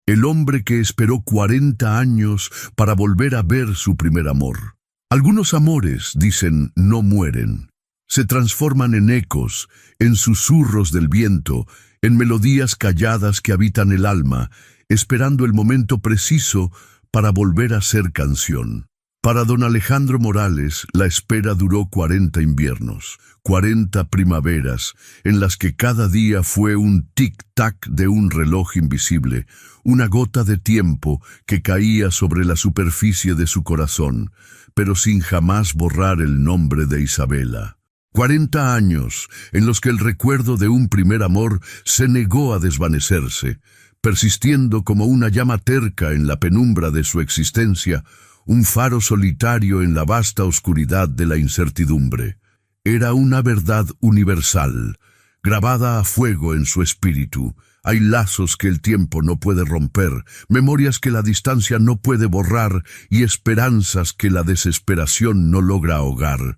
el hombre que esperó 40 años para volver a ver su primer amor. Algunos amores, dicen, no mueren. Se transforman en ecos, en susurros del viento, en melodías calladas que habitan el alma, esperando el momento preciso para volver a ser canción. Para don Alejandro Morales, la espera duró 40 inviernos, 40 primaveras, en las que cada día fue un tic-tac de un reloj invisible, una gota de tiempo que caía sobre la superficie de su corazón, pero sin jamás borrar el nombre de Isabela. 40 años en los que el recuerdo de un primer amor se negó a desvanecerse, persistiendo como una llama terca en la penumbra de su existencia, un faro solitario en la vasta oscuridad de la incertidumbre. Era una verdad universal, grabada a fuego en su espíritu. Hay lazos que el tiempo no puede romper, memorias que la distancia no puede borrar y esperanzas que la desesperación no logra ahogar.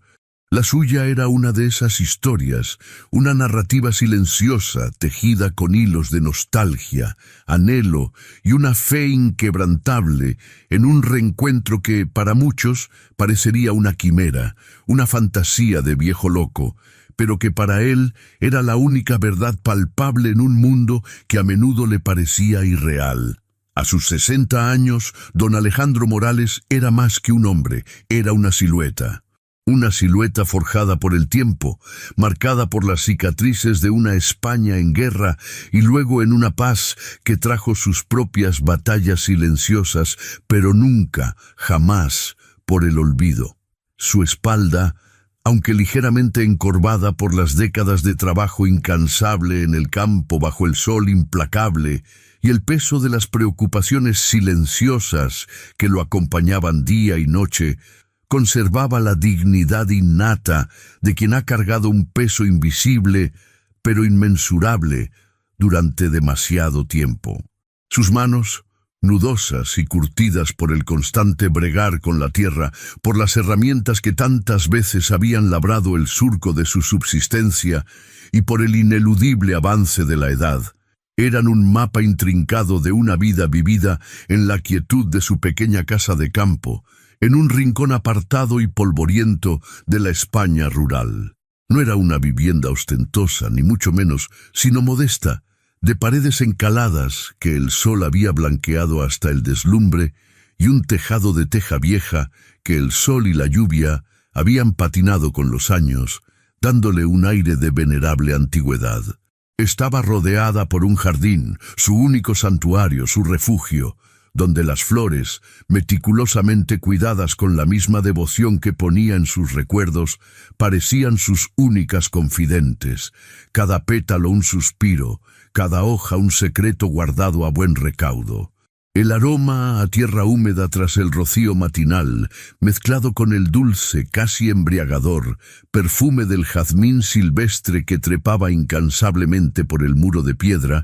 La suya era una de esas historias, una narrativa silenciosa, tejida con hilos de nostalgia, anhelo y una fe inquebrantable en un reencuentro que, para muchos, parecería una quimera, una fantasía de viejo loco, pero que para él era la única verdad palpable en un mundo que a menudo le parecía irreal. A sus 60 años, don Alejandro Morales era más que un hombre, era una silueta. Una silueta forjada por el tiempo, marcada por las cicatrices de una España en guerra y luego en una paz que trajo sus propias batallas silenciosas, pero nunca, jamás, por el olvido. Su espalda, aunque ligeramente encorvada por las décadas de trabajo incansable en el campo bajo el sol implacable y el peso de las preocupaciones silenciosas que lo acompañaban día y noche, conservaba la dignidad innata de quien ha cargado un peso invisible, pero inmensurable, durante demasiado tiempo. Sus manos, nudosas y curtidas por el constante bregar con la tierra, por las herramientas que tantas veces habían labrado el surco de su subsistencia y por el ineludible avance de la edad, eran un mapa intrincado de una vida vivida en la quietud de su pequeña casa de campo, en un rincón apartado y polvoriento de la España rural. No era una vivienda ostentosa, ni mucho menos, sino modesta, de paredes encaladas que el sol había blanqueado hasta el deslumbre y un tejado de teja vieja que el sol y la lluvia habían patinado con los años, dándole un aire de venerable antigüedad. Estaba rodeada por un jardín, su único santuario, su refugio, donde las flores, meticulosamente cuidadas con la misma devoción que ponía en sus recuerdos, parecían sus únicas confidentes, cada pétalo un suspiro, cada hoja un secreto guardado a buen recaudo. El aroma a tierra húmeda tras el rocío matinal, mezclado con el dulce, casi embriagador, perfume del jazmín silvestre que trepaba incansablemente por el muro de piedra,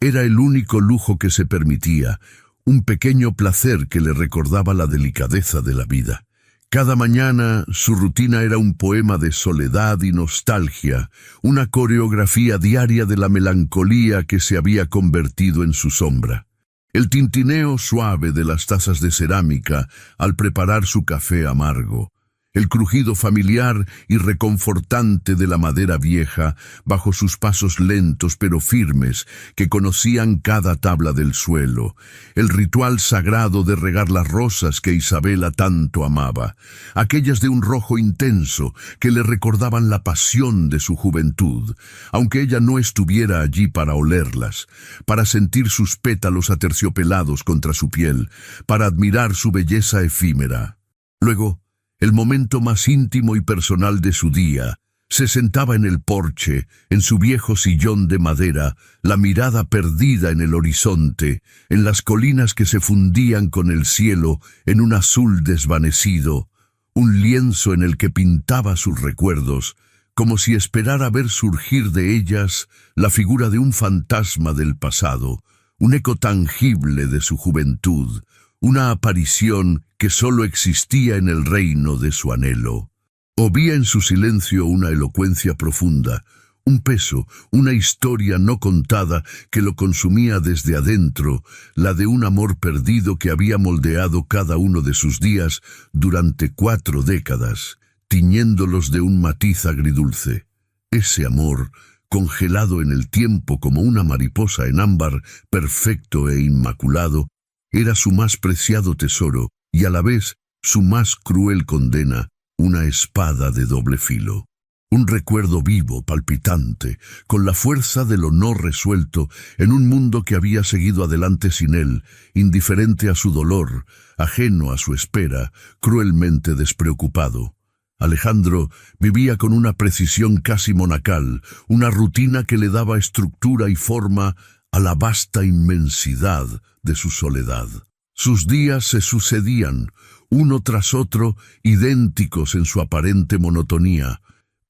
era el único lujo que se permitía, un pequeño placer que le recordaba la delicadeza de la vida. Cada mañana su rutina era un poema de soledad y nostalgia, una coreografía diaria de la melancolía que se había convertido en su sombra. El tintineo suave de las tazas de cerámica al preparar su café amargo, el crujido familiar y reconfortante de la madera vieja bajo sus pasos lentos pero firmes que conocían cada tabla del suelo, el ritual sagrado de regar las rosas que Isabela tanto amaba, aquellas de un rojo intenso que le recordaban la pasión de su juventud, aunque ella no estuviera allí para olerlas, para sentir sus pétalos aterciopelados contra su piel, para admirar su belleza efímera. Luego, el momento más íntimo y personal de su día, se sentaba en el porche, en su viejo sillón de madera, la mirada perdida en el horizonte, en las colinas que se fundían con el cielo en un azul desvanecido, un lienzo en el que pintaba sus recuerdos, como si esperara ver surgir de ellas la figura de un fantasma del pasado, un eco tangible de su juventud, una aparición que sólo existía en el reino de su anhelo. Obía en su silencio una elocuencia profunda, un peso, una historia no contada que lo consumía desde adentro, la de un amor perdido que había moldeado cada uno de sus días durante 4 décadas, tiñéndolos de un matiz agridulce. Ese amor, congelado en el tiempo como una mariposa en ámbar, perfecto e inmaculado, era su más preciado tesoro y a la vez su más cruel condena, una espada de doble filo. Un recuerdo vivo, palpitante, con la fuerza de lo no resuelto, en un mundo que había seguido adelante sin él, indiferente a su dolor, ajeno a su espera, cruelmente despreocupado. Alejandro vivía con una precisión casi monacal, una rutina que le daba estructura y forma a la vasta inmensidad de su soledad. Sus días se sucedían, uno tras otro, idénticos en su aparente monotonía,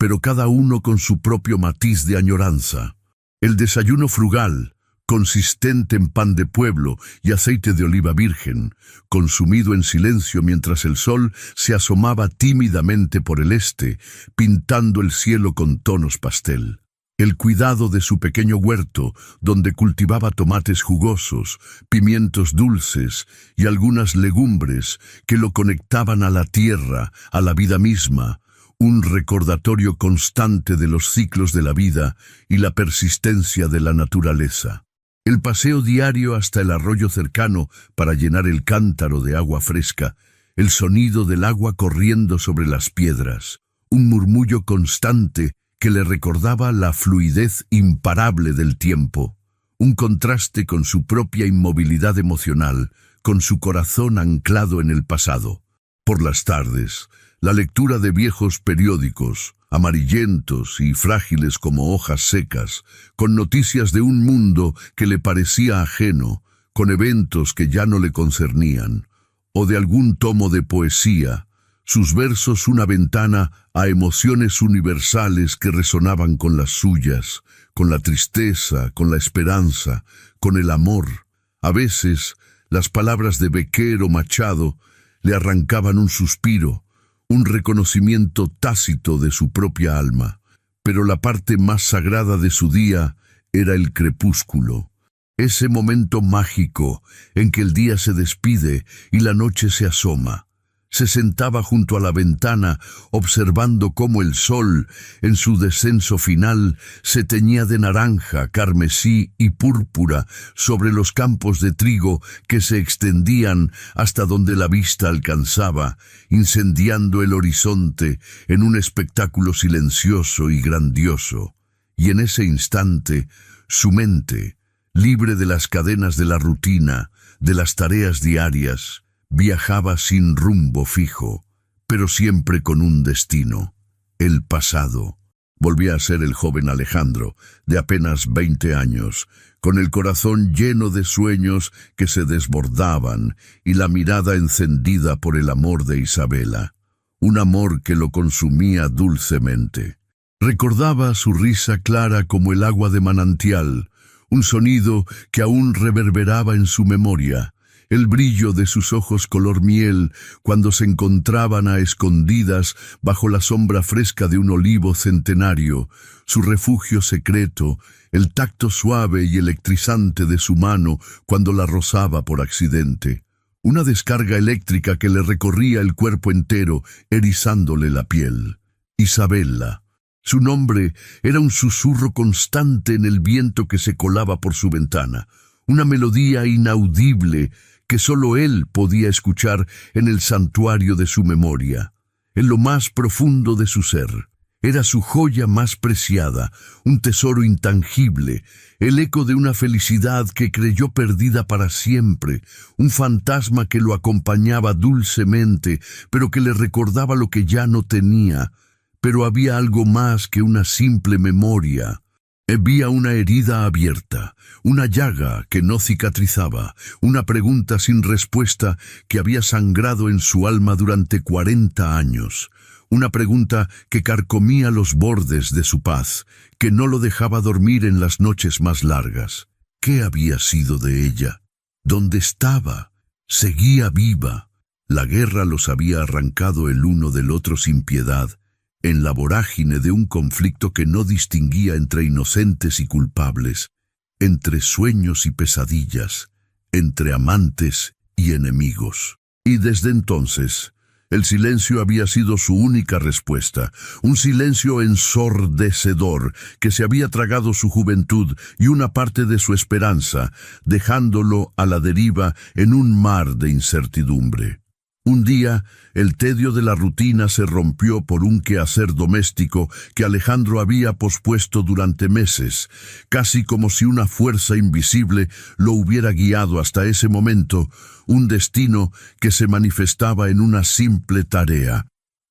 pero cada uno con su propio matiz de añoranza. El desayuno frugal, consistente en pan de pueblo y aceite de oliva virgen, consumido en silencio mientras el sol se asomaba tímidamente por el este, pintando el cielo con tonos pastel. El cuidado de su pequeño huerto, donde cultivaba tomates jugosos, pimientos dulces y algunas legumbres que lo conectaban a la tierra, a la vida misma, un recordatorio constante de los ciclos de la vida y la persistencia de la naturaleza. El paseo diario hasta el arroyo cercano para llenar el cántaro de agua fresca, el sonido del agua corriendo sobre las piedras, un murmullo constante que le recordaba la fluidez imparable del tiempo, un contraste con su propia inmovilidad emocional, con su corazón anclado en el pasado. Por las tardes, la lectura de viejos periódicos, amarillentos y frágiles como hojas secas, con noticias de un mundo que le parecía ajeno, con eventos que ya no le concernían, o de algún tomo de poesía, sus versos una ventana a emociones universales que resonaban con las suyas, con la tristeza, con la esperanza, con el amor. A veces, las palabras de Becker o Machado le arrancaban un suspiro, un reconocimiento tácito de su propia alma, pero la parte más sagrada de su día era el crepúsculo, ese momento mágico en que el día se despide y la noche se asoma. Se sentaba junto a la ventana observando cómo el sol, en su descenso final, se teñía de naranja, carmesí y púrpura sobre los campos de trigo que se extendían hasta donde la vista alcanzaba, incendiando el horizonte en un espectáculo silencioso y grandioso. Y en ese instante, su mente, libre de las cadenas de la rutina, de las tareas diarias, viajaba sin rumbo fijo, pero siempre con un destino, el pasado. Volvía a ser el joven Alejandro, de apenas 20 años, con el corazón lleno de sueños que se desbordaban y la mirada encendida por el amor de Isabela, un amor que lo consumía dulcemente. Recordaba su risa clara como el agua de manantial, un sonido que aún reverberaba en su memoria, el brillo de sus ojos color miel cuando se encontraban a escondidas bajo la sombra fresca de un olivo centenario, su refugio secreto, el tacto suave y electrizante de su mano cuando la rozaba por accidente, una descarga eléctrica que le recorría el cuerpo entero, erizándole la piel. Isabela. Su nombre era un susurro constante en el viento que se colaba por su ventana, una melodía inaudible que solo él podía escuchar en el santuario de su memoria, en lo más profundo de su ser. Era su joya más preciada, un tesoro intangible, el eco de una felicidad que creyó perdida para siempre, un fantasma que lo acompañaba dulcemente, pero que le recordaba lo que ya no tenía. Pero había algo más que una simple memoria. Había una herida abierta, una llaga que no cicatrizaba, una pregunta sin respuesta que había sangrado en su alma durante 40 años, una pregunta que carcomía los bordes de su paz, que no lo dejaba dormir en las noches más largas. ¿Qué había sido de ella? ¿Dónde estaba? Seguía viva. La guerra los había arrancado el uno del otro sin piedad, en la vorágine de un conflicto que no distinguía entre inocentes y culpables, entre sueños y pesadillas, entre amantes y enemigos. Y desde entonces, el silencio había sido su única respuesta, un silencio ensordecedor que se había tragado su juventud y una parte de su esperanza, dejándolo a la deriva en un mar de incertidumbre. Un día, el tedio de la rutina se rompió por un quehacer doméstico que Alejandro había pospuesto durante meses, casi como si una fuerza invisible lo hubiera guiado hasta ese momento, un destino que se manifestaba en una simple tarea.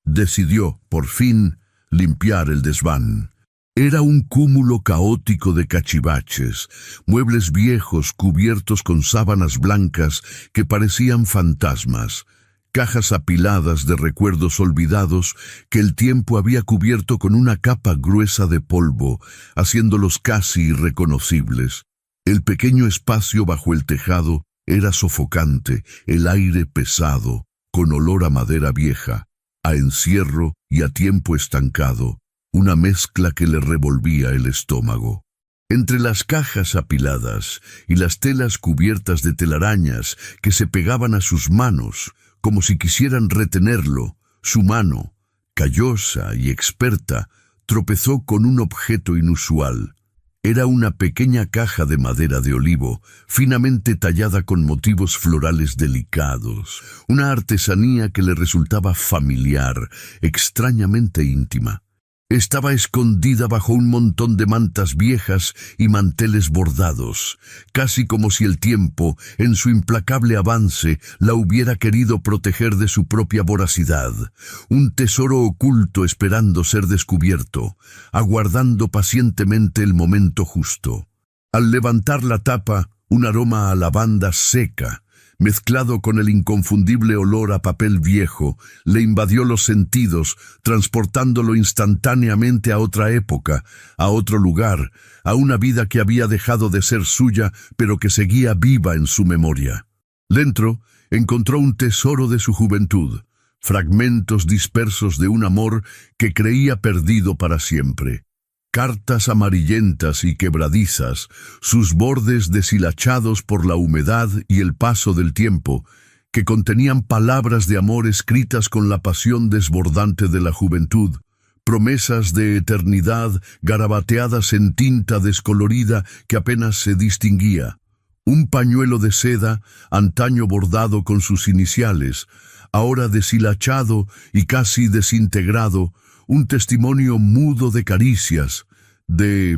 Decidió, por fin, limpiar el desván. Era un cúmulo caótico de cachivaches, muebles viejos cubiertos con sábanas blancas que parecían fantasmas, cajas apiladas de recuerdos olvidados que el tiempo había cubierto con una capa gruesa de polvo, haciéndolos casi irreconocibles. El pequeño espacio bajo el tejado era sofocante, el aire pesado, con olor a madera vieja, a encierro y a tiempo estancado, una mezcla que le revolvía el estómago. Entre las cajas apiladas y las telas cubiertas de telarañas que se pegaban a sus manos, como si quisieran retenerlo, su mano, callosa y experta, tropezó con un objeto inusual. Era una pequeña caja de madera de olivo, finamente tallada con motivos florales delicados, una artesanía que le resultaba familiar, extrañamente íntima. Estaba escondida bajo un montón de mantas viejas y manteles bordados, casi como si el tiempo, en su implacable avance, la hubiera querido proteger de su propia voracidad. Un tesoro oculto esperando ser descubierto, aguardando pacientemente el momento justo. Al levantar la tapa, un aroma a lavanda seca, mezclado con el inconfundible olor a papel viejo, le invadió los sentidos, transportándolo instantáneamente a otra época, a otro lugar, a una vida que había dejado de ser suya, pero que seguía viva en su memoria. Dentro, encontró un tesoro de su juventud, fragmentos dispersos de un amor que creía perdido para siempre. Cartas amarillentas y quebradizas, sus bordes deshilachados por la humedad y el paso del tiempo, que contenían palabras de amor escritas con la pasión desbordante de la juventud, promesas de eternidad garabateadas en tinta descolorida que apenas se distinguía. Un pañuelo de seda, antaño bordado con sus iniciales, ahora deshilachado y casi desintegrado, un testimonio mudo de caricias, de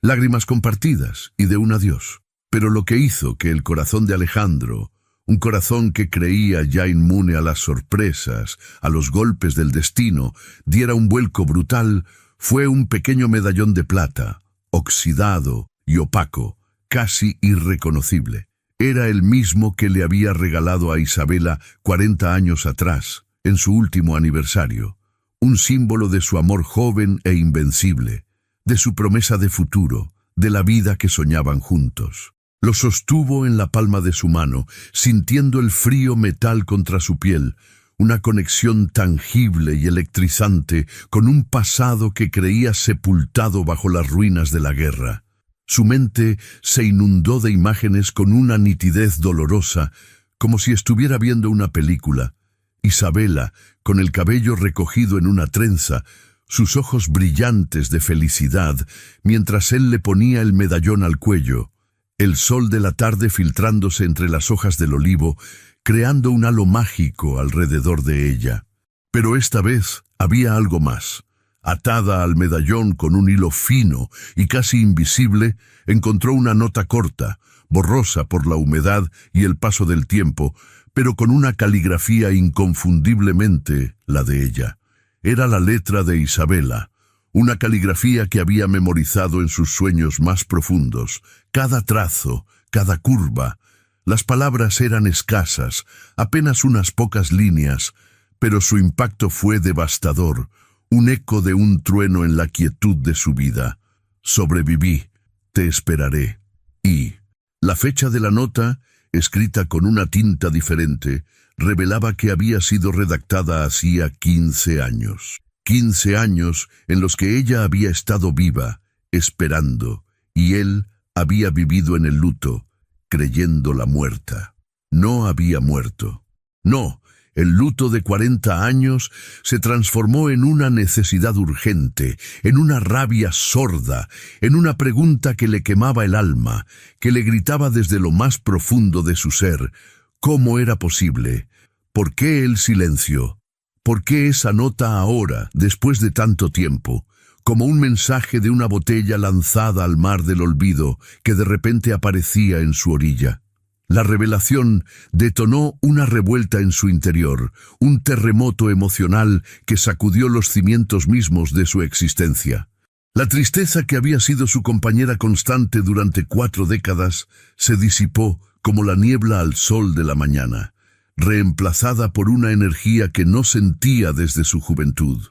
lágrimas compartidas y de un adiós. Pero lo que hizo que el corazón de Alejandro, un corazón que creía ya inmune a las sorpresas, a los golpes del destino, diera un vuelco brutal, fue un pequeño medallón de plata, oxidado y opaco, casi irreconocible. Era el mismo que le había regalado a Isabela 40 años atrás, en su último aniversario. Un símbolo de su amor joven e invencible, de su promesa de futuro, de la vida que soñaban juntos. Lo sostuvo en la palma de su mano, sintiendo el frío metal contra su piel, una conexión tangible y electrizante con un pasado que creía sepultado bajo las ruinas de la guerra. Su mente se inundó de imágenes con una nitidez dolorosa, como si estuviera viendo una película. Isabela, con el cabello recogido en una trenza, sus ojos brillantes de felicidad, mientras él le ponía el medallón al cuello, el sol de la tarde filtrándose entre las hojas del olivo, creando un halo mágico alrededor de ella. Pero esta vez había algo más. Atada al medallón con un hilo fino y casi invisible, encontró una nota corta, borrosa por la humedad y el paso del tiempo, pero con una caligrafía inconfundiblemente la de ella. Era la letra de Isabela, una caligrafía que había memorizado en sus sueños más profundos. Cada trazo, cada curva. Las palabras eran escasas, apenas unas pocas líneas, pero su impacto fue devastador, un eco de un trueno en la quietud de su vida. Sobreviví, te esperaré. Y la fecha de la nota, escrita con una tinta diferente, revelaba que había sido redactada hacía 15 años. 15 años en los que ella había estado viva, esperando, y él había vivido en el luto, creyéndola muerta. No había muerto. No, el luto de 40 años se transformó en una necesidad urgente, en una rabia sorda, en una pregunta que le quemaba el alma, que le gritaba desde lo más profundo de su ser: ¿cómo era posible? ¿Por qué el silencio? ¿Por qué esa nota ahora, después de tanto tiempo? Como un mensaje de una botella lanzada al mar del olvido que de repente aparecía en su orilla. La revelación detonó una revuelta en su interior, un terremoto emocional que sacudió los cimientos mismos de su existencia. La tristeza que había sido su compañera constante durante 4 décadas se disipó como la niebla al sol de la mañana, reemplazada por una energía que no sentía desde su juventud.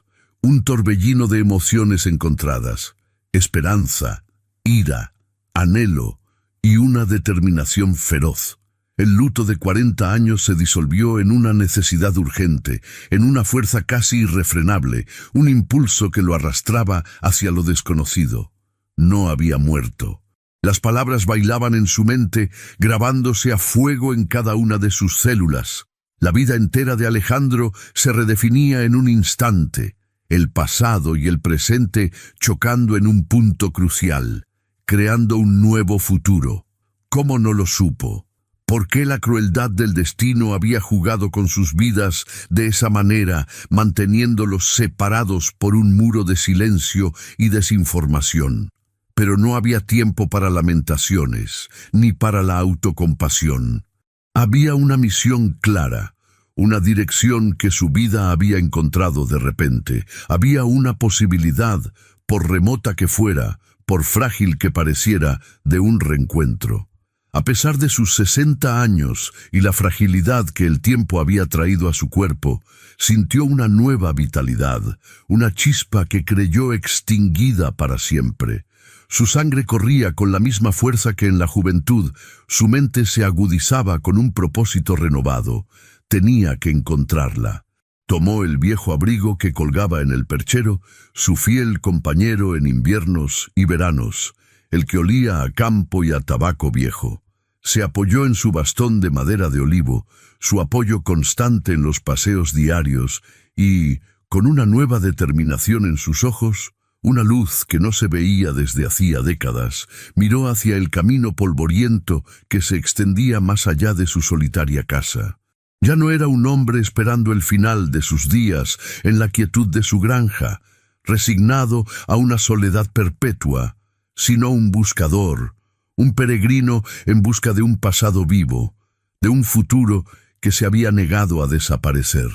Un torbellino de emociones encontradas, esperanza, ira, anhelo y una determinación feroz. El luto de 40 años se disolvió en una necesidad urgente, en una fuerza casi irrefrenable, un impulso que lo arrastraba hacia lo desconocido. No había muerto. Las palabras bailaban en su mente, grabándose a fuego en cada una de sus células. La vida entera de Alejandro se redefinía en un instante, el pasado y el presente chocando en un punto crucial, creando un nuevo futuro. ¿Cómo no lo supo? ¿Por qué la crueldad del destino había jugado con sus vidas de esa manera, manteniéndolos separados por un muro de silencio y desinformación? Pero no había tiempo para lamentaciones, ni para la autocompasión. Había una misión clara, una dirección que su vida había encontrado de repente. Había una posibilidad, por remota que fuera, por frágil que pareciera, de un reencuentro. A pesar de sus 60 años y la fragilidad que el tiempo había traído a su cuerpo, sintió una nueva vitalidad, una chispa que creyó extinguida para siempre. Su sangre corría con la misma fuerza que en la juventud, su mente se agudizaba con un propósito renovado. Tenía que encontrarla. Tomó el viejo abrigo que colgaba en el perchero, su fiel compañero en inviernos y veranos, el que olía a campo y a tabaco viejo. Se apoyó en su bastón de madera de olivo, su apoyo constante en los paseos diarios y, con una nueva determinación en sus ojos, una luz que no se veía desde hacía décadas, miró hacia el camino polvoriento que se extendía más allá de su solitaria casa. Ya no era un hombre esperando el final de sus días en la quietud de su granja, resignado a una soledad perpetua, sino un buscador, un peregrino en busca de un pasado vivo, de un futuro que se había negado a desaparecer.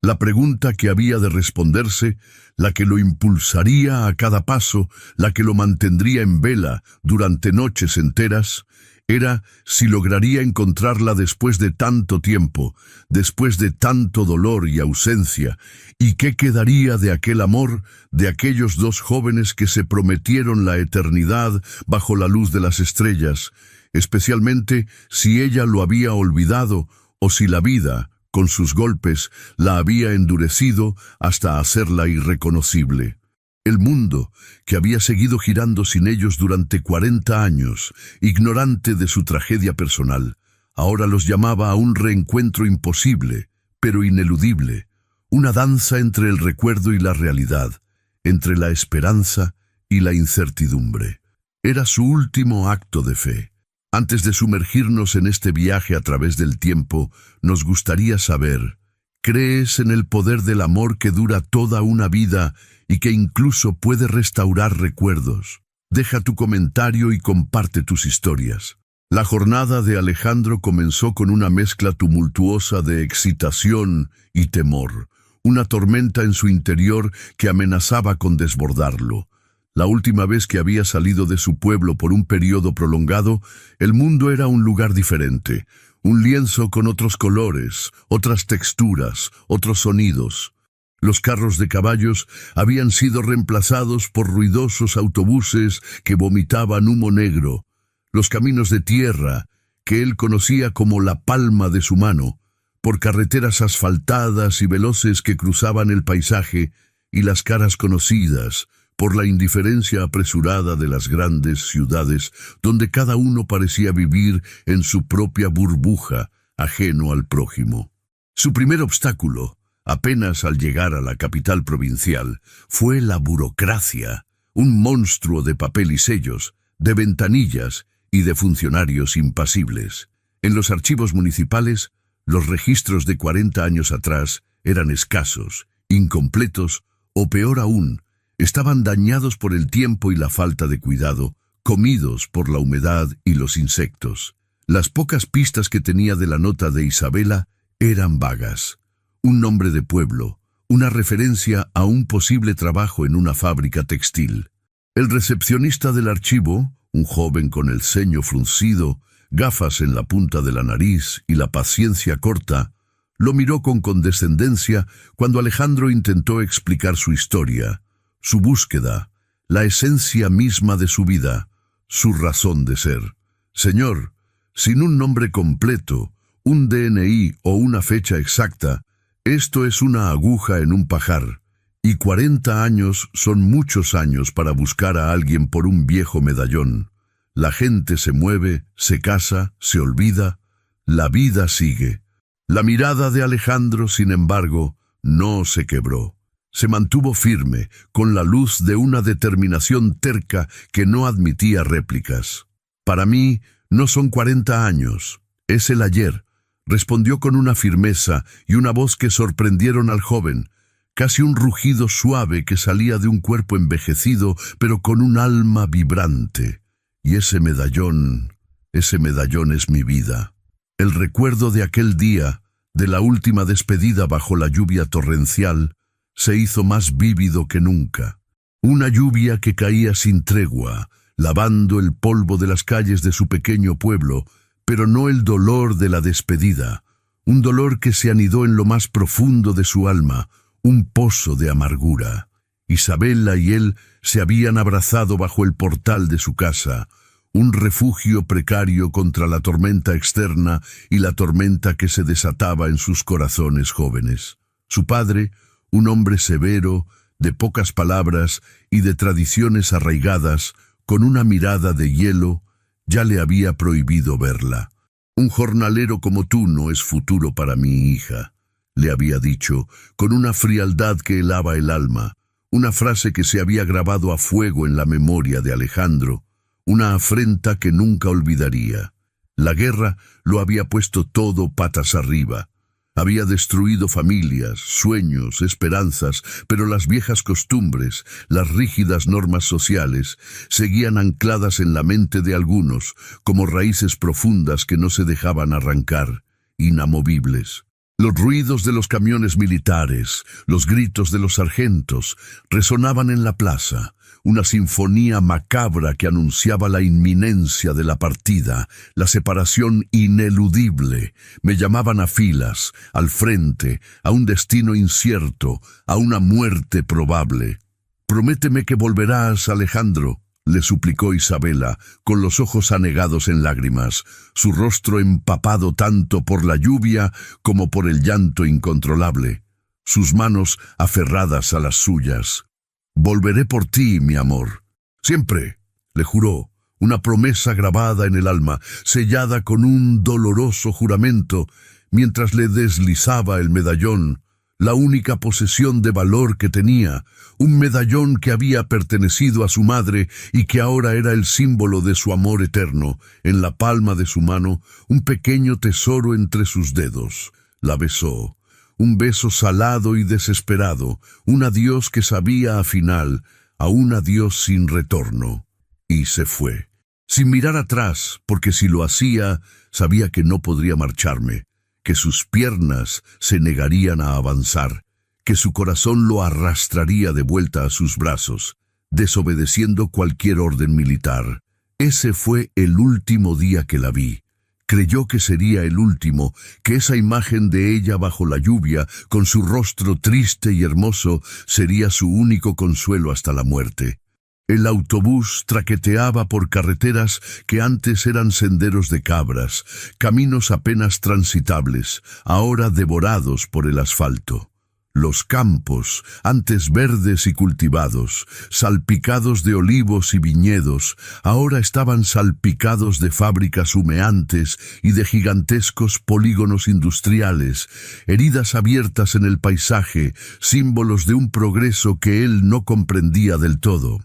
La pregunta que había de responderse, la que lo impulsaría a cada paso, la que lo mantendría en vela durante noches enteras, era si lograría encontrarla después de tanto tiempo, después de tanto dolor y ausencia, y qué quedaría de aquel amor, de aquellos 2 jóvenes que se prometieron la eternidad bajo la luz de las estrellas, especialmente si ella lo había olvidado o si la vida, con sus golpes, la había endurecido hasta hacerla irreconocible. El mundo, que había seguido girando sin ellos durante 40 años, ignorante de su tragedia personal, ahora los llamaba a un reencuentro imposible, pero ineludible, una danza entre el recuerdo y la realidad, entre la esperanza y la incertidumbre. Era su último acto de fe. Antes de sumergirnos en este viaje a través del tiempo, nos gustaría saber, ¿crees en el poder del amor que dura toda una vida y que incluso puede restaurar recuerdos? Deja tu comentario y comparte tus historias. La jornada de Alejandro comenzó con una mezcla tumultuosa de excitación y temor, una tormenta en su interior que amenazaba con desbordarlo. La última vez que había salido de su pueblo por un periodo prolongado, el mundo era un lugar diferente, un lienzo con otros colores, otras texturas, otros sonidos. Los carros de caballos habían sido reemplazados por ruidosos autobuses que vomitaban humo negro. Los caminos de tierra, que él conocía como la palma de su mano, por carreteras asfaltadas y veloces que cruzaban el paisaje, y las caras conocidas por la indiferencia apresurada de las grandes ciudades, donde cada uno parecía vivir en su propia burbuja, ajeno al prójimo. Su primer obstáculo, apenas al llegar a la capital provincial, fue la burocracia, un monstruo de papel y sellos, de ventanillas y de funcionarios impasibles. En los archivos municipales, los registros de 40 años atrás eran escasos, incompletos o, peor aún, estaban dañados por el tiempo y la falta de cuidado, comidos por la humedad y los insectos. Las pocas pistas que tenía de la nota de Isabela eran vagas. Un nombre de pueblo, una referencia a un posible trabajo en una fábrica textil. El recepcionista del archivo, un joven con el ceño fruncido, gafas en la punta de la nariz y la paciencia corta, lo miró con condescendencia cuando Alejandro intentó explicar su historia, su búsqueda, la esencia misma de su vida, su razón de ser. Señor, sin un nombre completo, un DNI o una fecha exacta, esto es una aguja en un pajar, y 40 años son muchos años para buscar a alguien por un viejo medallón. La gente se mueve, se casa, se olvida, la vida sigue. La mirada de Alejandro, sin embargo, no se quebró. Se mantuvo firme, con la luz de una determinación terca que no admitía réplicas. Para mí, no son 40 años, es el ayer, respondió con una firmeza y una voz que sorprendieron al joven, casi un rugido suave que salía de un cuerpo envejecido, pero con un alma vibrante. Y ese medallón es mi vida. El recuerdo de aquel día, de la última despedida bajo la lluvia torrencial, se hizo más vívido que nunca. Una lluvia que caía sin tregua, lavando el polvo de las calles de su pequeño pueblo, pero no el dolor de la despedida, un dolor que se anidó en lo más profundo de su alma, un pozo de amargura. Isabela y él se habían abrazado bajo el portal de su casa, un refugio precario contra la tormenta externa y la tormenta que se desataba en sus corazones jóvenes. Su padre, un hombre severo, de pocas palabras y de tradiciones arraigadas, con una mirada de hielo, ya le había prohibido verla. Un jornalero como tú no es futuro para mi hija, le había dicho, con una frialdad que helaba el alma, una frase que se había grabado a fuego en la memoria de Alejandro, una afrenta que nunca olvidaría. La guerra lo había puesto todo patas arriba. Había destruido familias, sueños, esperanzas, pero las viejas costumbres, las rígidas normas sociales, seguían ancladas en la mente de algunos, como raíces profundas que no se dejaban arrancar, inamovibles. Los ruidos de los camiones militares, los gritos de los sargentos, resonaban en la plaza, una sinfonía macabra que anunciaba la inminencia de la partida, la separación ineludible. Me llamaban a filas, al frente, a un destino incierto, a una muerte probable. «Prométeme que volverás, Alejandro», le suplicó Isabela, con los ojos anegados en lágrimas, su rostro empapado tanto por la lluvia como por el llanto incontrolable, sus manos aferradas a las suyas. «Volveré por ti, mi amor. Siempre», le juró, una promesa grabada en el alma, sellada con un doloroso juramento, mientras le deslizaba el medallón, la única posesión de valor que tenía, un medallón que había pertenecido a su madre y que ahora era el símbolo de su amor eterno, en la palma de su mano, un pequeño tesoro entre sus dedos. La besó. Un beso salado y desesperado, un adiós que sabía a final, a un adiós sin retorno. Y se fue, sin mirar atrás, porque si lo hacía, sabía que no podría marcharme, que sus piernas se negarían a avanzar, que su corazón lo arrastraría de vuelta a sus brazos, desobedeciendo cualquier orden militar. Ese fue el último día que la vi. Creyó que sería el último, que esa imagen de ella bajo la lluvia, con su rostro triste y hermoso, sería su único consuelo hasta la muerte. El autobús traqueteaba por carreteras que antes eran senderos de cabras, caminos apenas transitables, ahora devorados por el asfalto. Los campos, antes verdes y cultivados, salpicados de olivos y viñedos, ahora estaban salpicados de fábricas humeantes y de gigantescos polígonos industriales, heridas abiertas en el paisaje, símbolos de un progreso que él no comprendía del todo.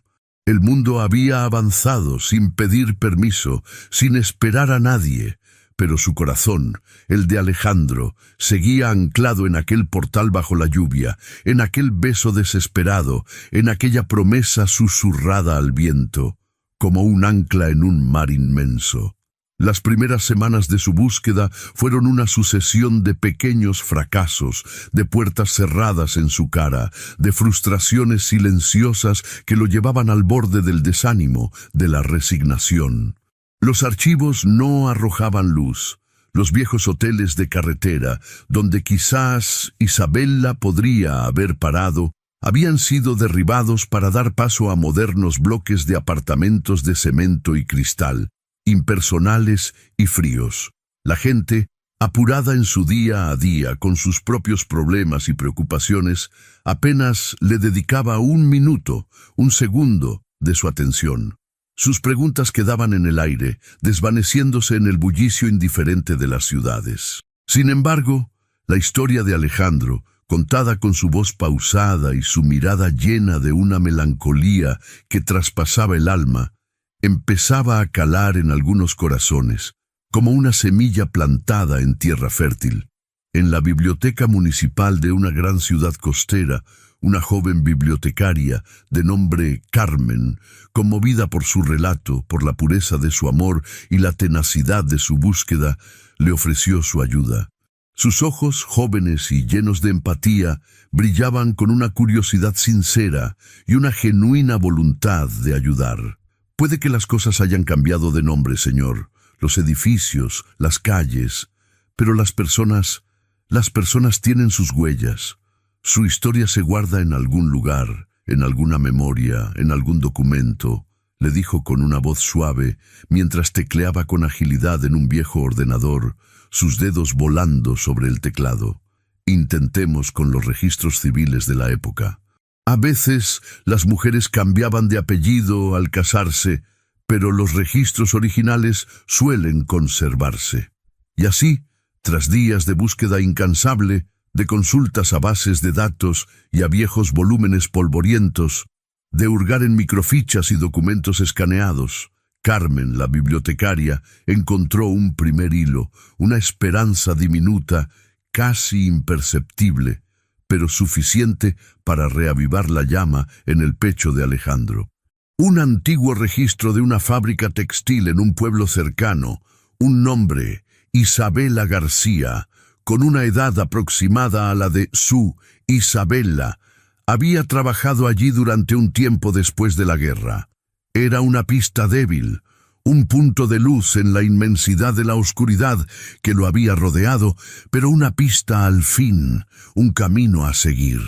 El mundo había avanzado sin pedir permiso, sin esperar a nadie, pero su corazón, el de Alejandro, seguía anclado en aquel portal bajo la lluvia, en aquel beso desesperado, en aquella promesa susurrada al viento, como un ancla en un mar inmenso. Las primeras semanas de su búsqueda fueron una sucesión de pequeños fracasos, de puertas cerradas en su cara, de frustraciones silenciosas que lo llevaban al borde del desánimo, de la resignación. Los archivos no arrojaban luz. Los viejos hoteles de carretera, donde quizás Isabella podría haber parado, habían sido derribados para dar paso a modernos bloques de apartamentos de cemento y cristal, impersonales y fríos. La gente, apurada en su día a día con sus propios problemas y preocupaciones, apenas le dedicaba un minuto, un segundo de su atención. Sus preguntas quedaban en el aire, desvaneciéndose en el bullicio indiferente de las ciudades. Sin embargo, la historia de Alejandro, contada con su voz pausada y su mirada llena de una melancolía que traspasaba el alma, empezaba a calar en algunos corazones, como una semilla plantada en tierra fértil. En la biblioteca municipal de una gran ciudad costera, una joven bibliotecaria de nombre Carmen, conmovida por su relato, por la pureza de su amor y la tenacidad de su búsqueda, le ofreció su ayuda. Sus ojos, jóvenes y llenos de empatía, brillaban con una curiosidad sincera y una genuina voluntad de ayudar. Puede que las cosas hayan cambiado de nombre, señor, los edificios, las calles, pero las personas tienen sus huellas. Su historia se guarda en algún lugar, en alguna memoria, en algún documento, le dijo con una voz suave, mientras tecleaba con agilidad en un viejo ordenador, sus dedos volando sobre el teclado. Intentemos con los registros civiles de la época. A veces las mujeres cambiaban de apellido al casarse, pero los registros originales suelen conservarse. Y así, tras días de búsqueda incansable, de consultas a bases de datos y a viejos volúmenes polvorientos, de hurgar en microfichas y documentos escaneados, Carmen, la bibliotecaria, encontró un primer hilo, una esperanza diminuta, casi imperceptible, pero suficiente para reavivar la llama en el pecho de Alejandro. Un antiguo registro de una fábrica textil en un pueblo cercano, un nombre, Isabella García, con una edad aproximada a la de su Isabella, había trabajado allí durante un tiempo después de la guerra. Era una pista débil, un punto de luz en la inmensidad de la oscuridad que lo había rodeado, pero una pista al fin, un camino a seguir.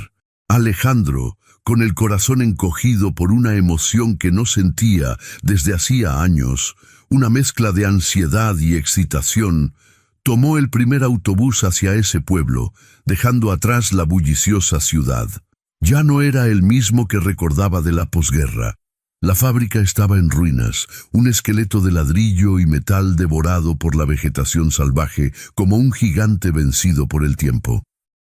Alejandro, con el corazón encogido por una emoción que no sentía desde hacía años, una mezcla de ansiedad y excitación, tomó el primer autobús hacia ese pueblo, dejando atrás la bulliciosa ciudad. Ya no era el mismo que recordaba de la posguerra. La fábrica estaba en ruinas, un esqueleto de ladrillo y metal devorado por la vegetación salvaje, como un gigante vencido por el tiempo.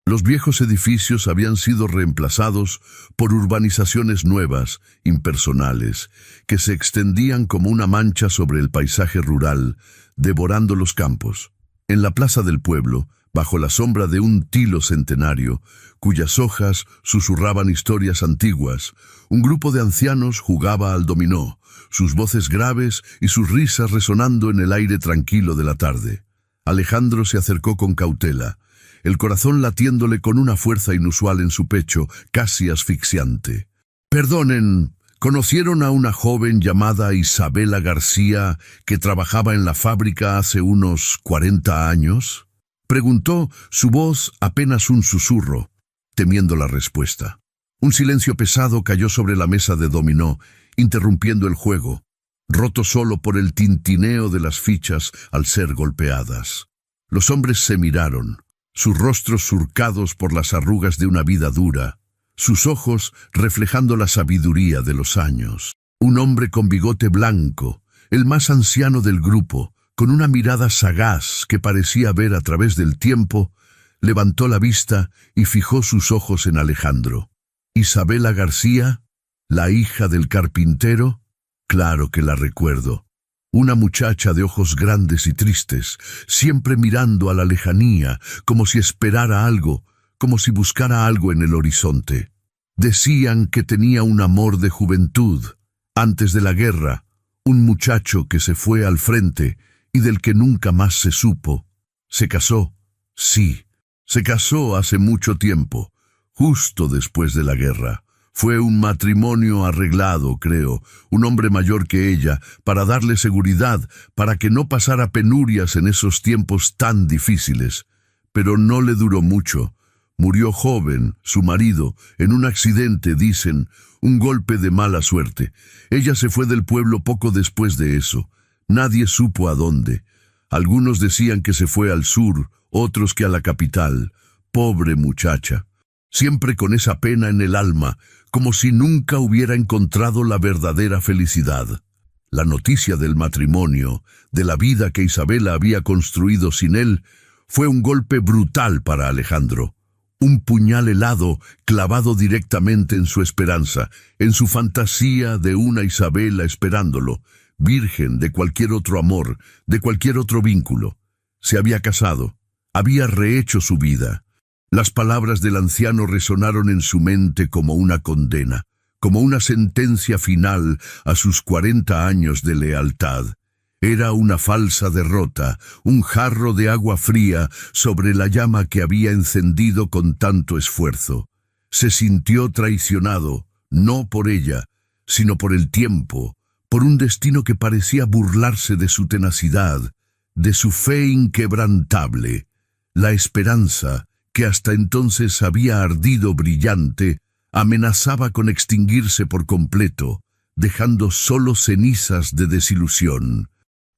Los viejos edificios habían sido reemplazados por urbanizaciones nuevas, impersonales, que se extendían como una mancha sobre el paisaje rural, devorando los campos. En la plaza del pueblo, bajo la sombra de un tilo centenario, cuyas hojas susurraban historias antiguas, un grupo de ancianos jugaba al dominó, sus voces graves y sus risas resonando en el aire tranquilo de la tarde. Alejandro se acercó con cautela, el corazón latiéndole con una fuerza inusual en su pecho, casi asfixiante. «Perdonen, ¿conocieron a una joven llamada Isabella García que trabajaba en la fábrica hace unos 40 años?» Preguntó, su voz apenas un susurro, temiendo la respuesta. Un silencio pesado cayó sobre la mesa de dominó, interrumpiendo el juego, roto solo por el tintineo de las fichas al ser golpeadas. Los hombres se miraron. sus rostros surcados por las arrugas de una vida dura, sus ojos reflejando la sabiduría de los años. Un hombre con bigote blanco, el más anciano del grupo, con una mirada sagaz que parecía ver a través del tiempo, levantó la vista y fijó sus ojos en Alejandro. ¿Isabela García, la hija del carpintero? Claro que la recuerdo. Una muchacha de ojos grandes y tristes, siempre mirando a la lejanía, como si esperara algo, como si buscara algo en el horizonte. Decían que tenía un amor de juventud, antes de la guerra, un muchacho que se fue al frente y del que nunca más se supo. Se casó, sí, se casó hace mucho tiempo, justo después de la guerra. Fue un matrimonio arreglado, creo, un hombre mayor que ella, para darle seguridad, para que no pasara penurias en esos tiempos tan difíciles. Pero no le duró mucho. Murió joven, su marido, en un accidente, dicen, un golpe de mala suerte. Ella se fue del pueblo poco después de eso. Nadie supo a dónde. Algunos decían que se fue al sur, otros que a la capital. Pobre muchacha. Siempre con esa pena en el alma, como si nunca hubiera encontrado la verdadera felicidad. La noticia del matrimonio, de la vida que Isabela había construido sin él, fue un golpe brutal para Alejandro. Un puñal helado clavado directamente en su esperanza, en su fantasía de una Isabela esperándolo, virgen de cualquier otro amor, de cualquier otro vínculo. Se había casado, había rehecho su vida. Las palabras del anciano resonaron en su mente como una condena, como una sentencia final a sus 40 años de lealtad. Era una falsa derrota, un jarro de agua fría sobre la llama que había encendido con tanto esfuerzo. Se sintió traicionado, no por ella, sino por el tiempo, por un destino que parecía burlarse de su tenacidad, de su fe inquebrantable. La esperanza, que hasta entonces había ardido brillante, amenazaba con extinguirse por completo, dejando solo cenizas de desilusión.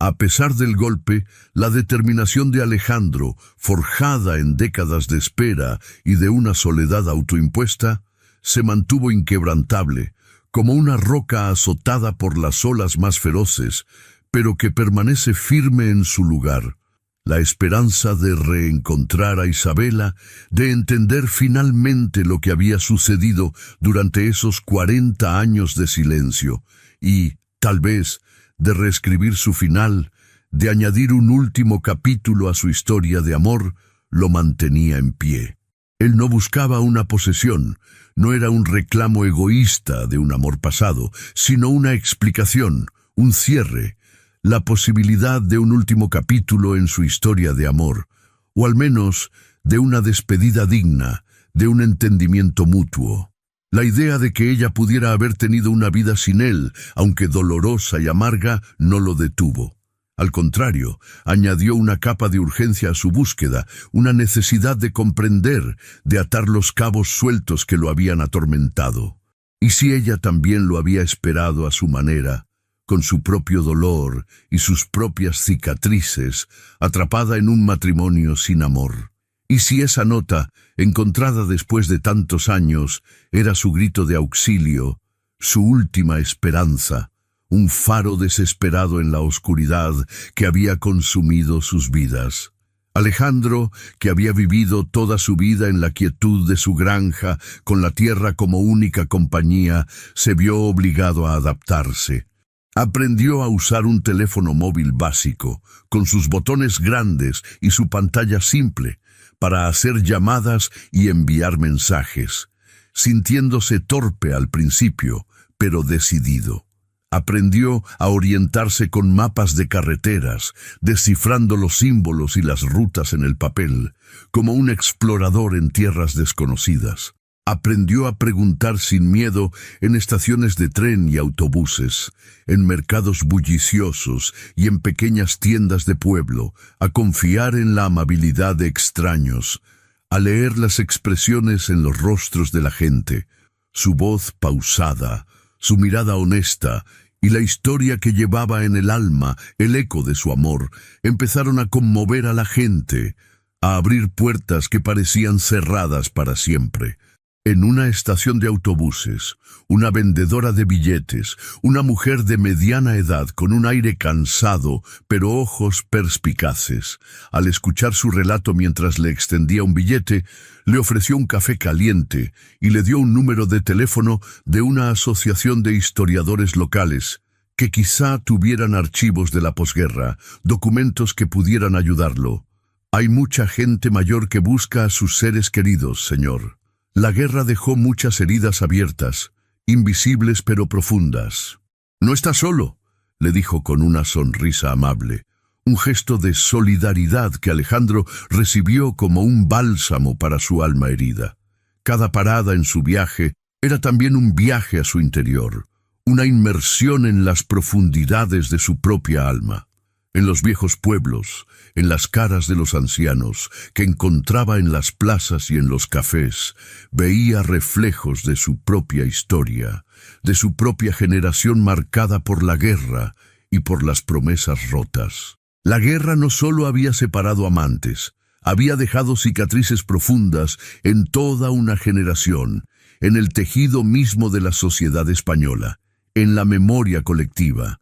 A pesar del golpe, la determinación de Alejandro, forjada en décadas de espera y de una soledad autoimpuesta, se mantuvo inquebrantable, como una roca azotada por las olas más feroces, pero que permanece firme en su lugar. La esperanza de reencontrar a Isabela, de entender finalmente lo que había sucedido durante esos 40 años de silencio, y, tal vez, de reescribir su final, de añadir un último capítulo a su historia de amor, lo mantenía en pie. Él no buscaba una posesión, no era un reclamo egoísta de un amor pasado, sino una explicación, un cierre, la posibilidad de un último capítulo en su historia de amor, o al menos de una despedida digna, de un entendimiento mutuo. La idea de que ella pudiera haber tenido una vida sin él, aunque dolorosa y amarga, no lo detuvo. Al contrario, añadió una capa de urgencia a su búsqueda, una necesidad de comprender, de atar los cabos sueltos que lo habían atormentado. ¿Y si ella también lo había esperado a su manera, con su propio dolor y sus propias cicatrices, atrapada en un matrimonio sin amor? ¿Y si esa nota, encontrada después de tantos años, era su grito de auxilio, su última esperanza, un faro desesperado en la oscuridad que había consumido sus vidas? Alejandro, que había vivido toda su vida en la quietud de su granja, con la tierra como única compañía, se vio obligado a adaptarse. Aprendió a usar un teléfono móvil básico, con sus botones grandes y su pantalla simple, para hacer llamadas y enviar mensajes, sintiéndose torpe al principio, pero decidido. Aprendió a orientarse con mapas de carreteras, descifrando los símbolos y las rutas en el papel, como un explorador en tierras desconocidas. Aprendió a preguntar sin miedo en estaciones de tren y autobuses, en mercados bulliciosos y en pequeñas tiendas de pueblo, a confiar en la amabilidad de extraños, a leer las expresiones en los rostros de la gente, su voz pausada, su mirada honesta y la historia que llevaba en el alma, el eco de su amor, empezaron a conmover a la gente, a abrir puertas que parecían cerradas para siempre. En una estación de autobuses, una vendedora de billetes, una mujer de mediana edad con un aire cansado, pero ojos perspicaces, al escuchar su relato mientras le extendía un billete, le ofreció un café caliente y le dio un número de teléfono de una asociación de historiadores locales, que quizá tuvieran archivos de la posguerra, documentos que pudieran ayudarlo. Hay mucha gente mayor que busca a sus seres queridos, señor. La guerra dejó muchas heridas abiertas, invisibles pero profundas. No está solo, le dijo con una sonrisa amable, un gesto de solidaridad que Alejandro recibió como un bálsamo para su alma herida. Cada parada en su viaje era también un viaje a su interior, una inmersión en las profundidades de su propia alma. En los viejos pueblos, en las caras de los ancianos, que encontraba en las plazas y en los cafés, veía reflejos de su propia historia, de su propia generación marcada por la guerra y por las promesas rotas. La guerra no solo había separado amantes, había dejado cicatrices profundas en toda una generación, en el tejido mismo de la sociedad española, en la memoria colectiva.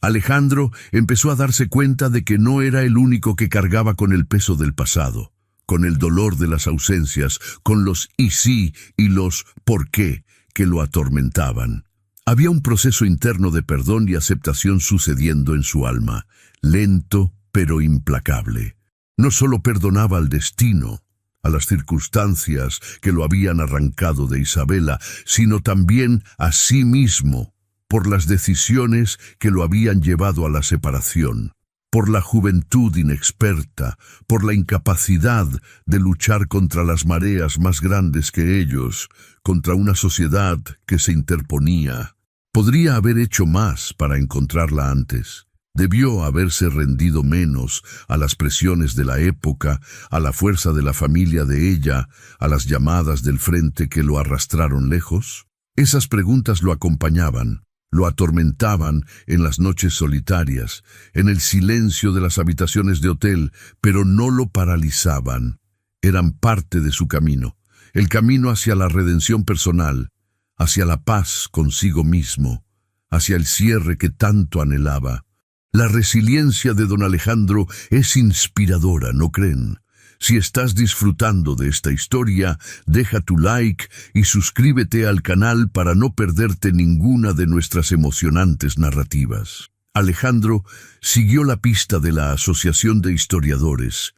Alejandro empezó a darse cuenta de que no era el único que cargaba con el peso del pasado, con el dolor de las ausencias, con los y sí y los por qué que lo atormentaban. Había un proceso interno de perdón y aceptación sucediendo en su alma, lento pero implacable. No solo perdonaba al destino, a las circunstancias que lo habían arrancado de Isabela, sino también a sí mismo, por las decisiones que lo habían llevado a la separación, por la juventud inexperta, por la incapacidad de luchar contra las mareas más grandes que ellos, contra una sociedad que se interponía. Podría haber hecho más para encontrarla antes. Debió haberse rendido menos a las presiones de la época, a la fuerza de la familia de ella, a las llamadas del frente que lo arrastraron lejos. Esas preguntas lo acompañaban, lo atormentaban en las noches solitarias, en el silencio de las habitaciones de hotel, pero no lo paralizaban. Eran parte de su camino, el camino hacia la redención personal, hacia la paz consigo mismo, hacia el cierre que tanto anhelaba. La resiliencia de don Alejandro es inspiradora, ¿no creen? Si estás disfrutando de esta historia, deja tu like y suscríbete al canal para no perderte ninguna de nuestras emocionantes narrativas. Alejandro siguió la pista de la Asociación de Historiadores,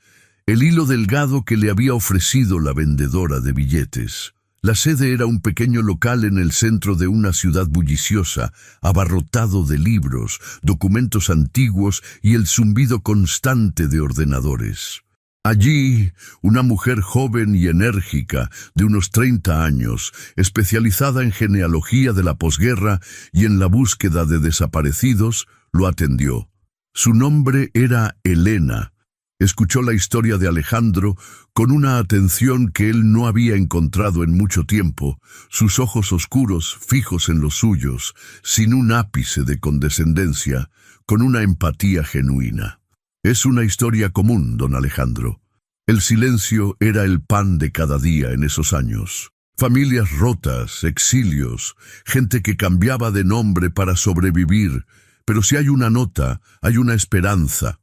el hilo delgado que le había ofrecido la vendedora de billetes. La sede era un pequeño local en el centro de una ciudad bulliciosa, abarrotado de libros, documentos antiguos y el zumbido constante de ordenadores. Allí, una mujer joven y enérgica, de unos 30 años, especializada en genealogía de la posguerra y en la búsqueda de desaparecidos, lo atendió. Su nombre era Elena. Escuchó la historia de Alejandro con una atención que él no había encontrado en mucho tiempo, sus ojos oscuros fijos en los suyos, sin un ápice de condescendencia, con una empatía genuina. Es una historia común, don Alejandro. El silencio era el pan de cada día en esos años. Familias rotas, exilios, gente que cambiaba de nombre para sobrevivir, pero si hay una nota, hay una esperanza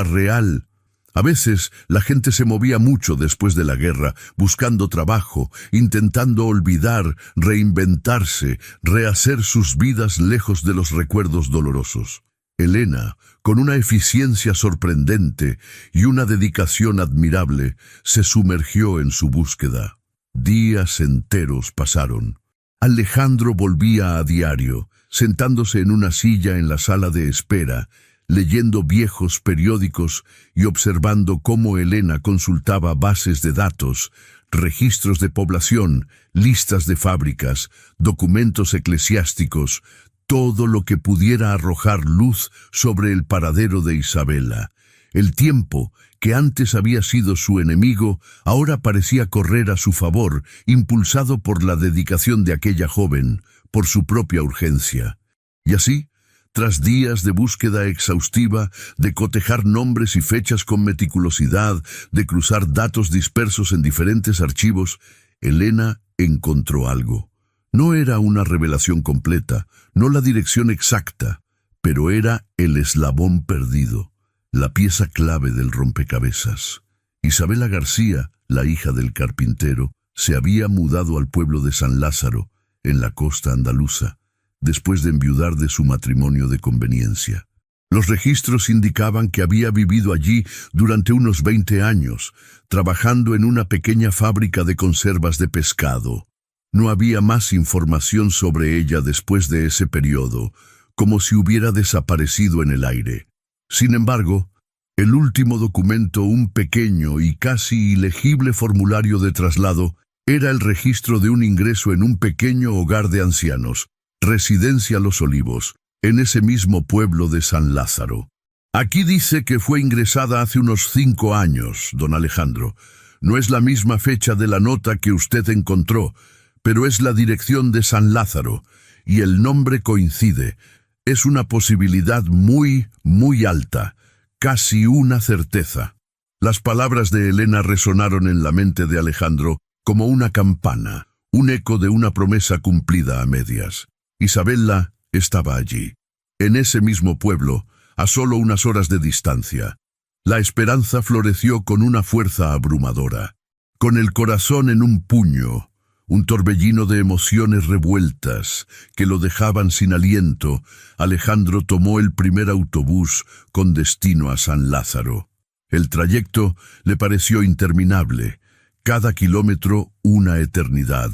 real. A veces la gente se movía mucho después de la guerra, buscando trabajo, intentando olvidar, reinventarse, rehacer sus vidas lejos de los recuerdos dolorosos. Elena, con una eficiencia sorprendente y una dedicación admirable, se sumergió en su búsqueda. Días enteros pasaron. Alejandro volvía a diario, sentándose en una silla en la sala de espera, leyendo viejos periódicos y observando cómo Elena consultaba bases de datos, registros de población, listas de fábricas, documentos eclesiásticos, todo lo que pudiera arrojar luz sobre el paradero de Isabela. El tiempo, que antes había sido su enemigo, ahora parecía correr a su favor, impulsado por la dedicación de aquella joven, por su propia urgencia. Y así, Tras días de búsqueda exhaustiva, de cotejar nombres y fechas con meticulosidad, de cruzar datos dispersos en diferentes archivos, Elena encontró algo. No era una revelación completa, no la dirección exacta, pero era el eslabón perdido, la pieza clave del rompecabezas. Isabela García, la hija del carpintero, se había mudado al pueblo de San Lázaro, en la costa andaluza, después de enviudar de su matrimonio de conveniencia. Los registros indicaban que había vivido allí durante unos 20 años, trabajando en una pequeña fábrica de conservas de pescado. No había más información sobre ella después de ese periodo, como si hubiera desaparecido en el aire. Sin embargo, el último documento, un pequeño y casi ilegible formulario de traslado, era el registro de un ingreso en un pequeño hogar de ancianos, Residencia Los Olivos, en ese mismo pueblo de San Lázaro. Aquí dice que fue ingresada hace unos 5 años, don Alejandro. No es la misma fecha de la nota que usted encontró, pero es la dirección de San Lázaro, y el nombre coincide. Es una posibilidad muy, muy alta, casi una certeza. Las palabras de Elena resonaron en la mente de Alejandro como una campana, un eco de una promesa cumplida a medias. Isabela estaba allí, en ese mismo pueblo, a solo unas horas de distancia. La esperanza floreció con una fuerza abrumadora. Con el corazón en un puño, un torbellino de emociones revueltas que lo dejaban sin aliento, Alejandro tomó el primer autobús con destino a San Lázaro. El trayecto le pareció interminable, cada kilómetro una eternidad.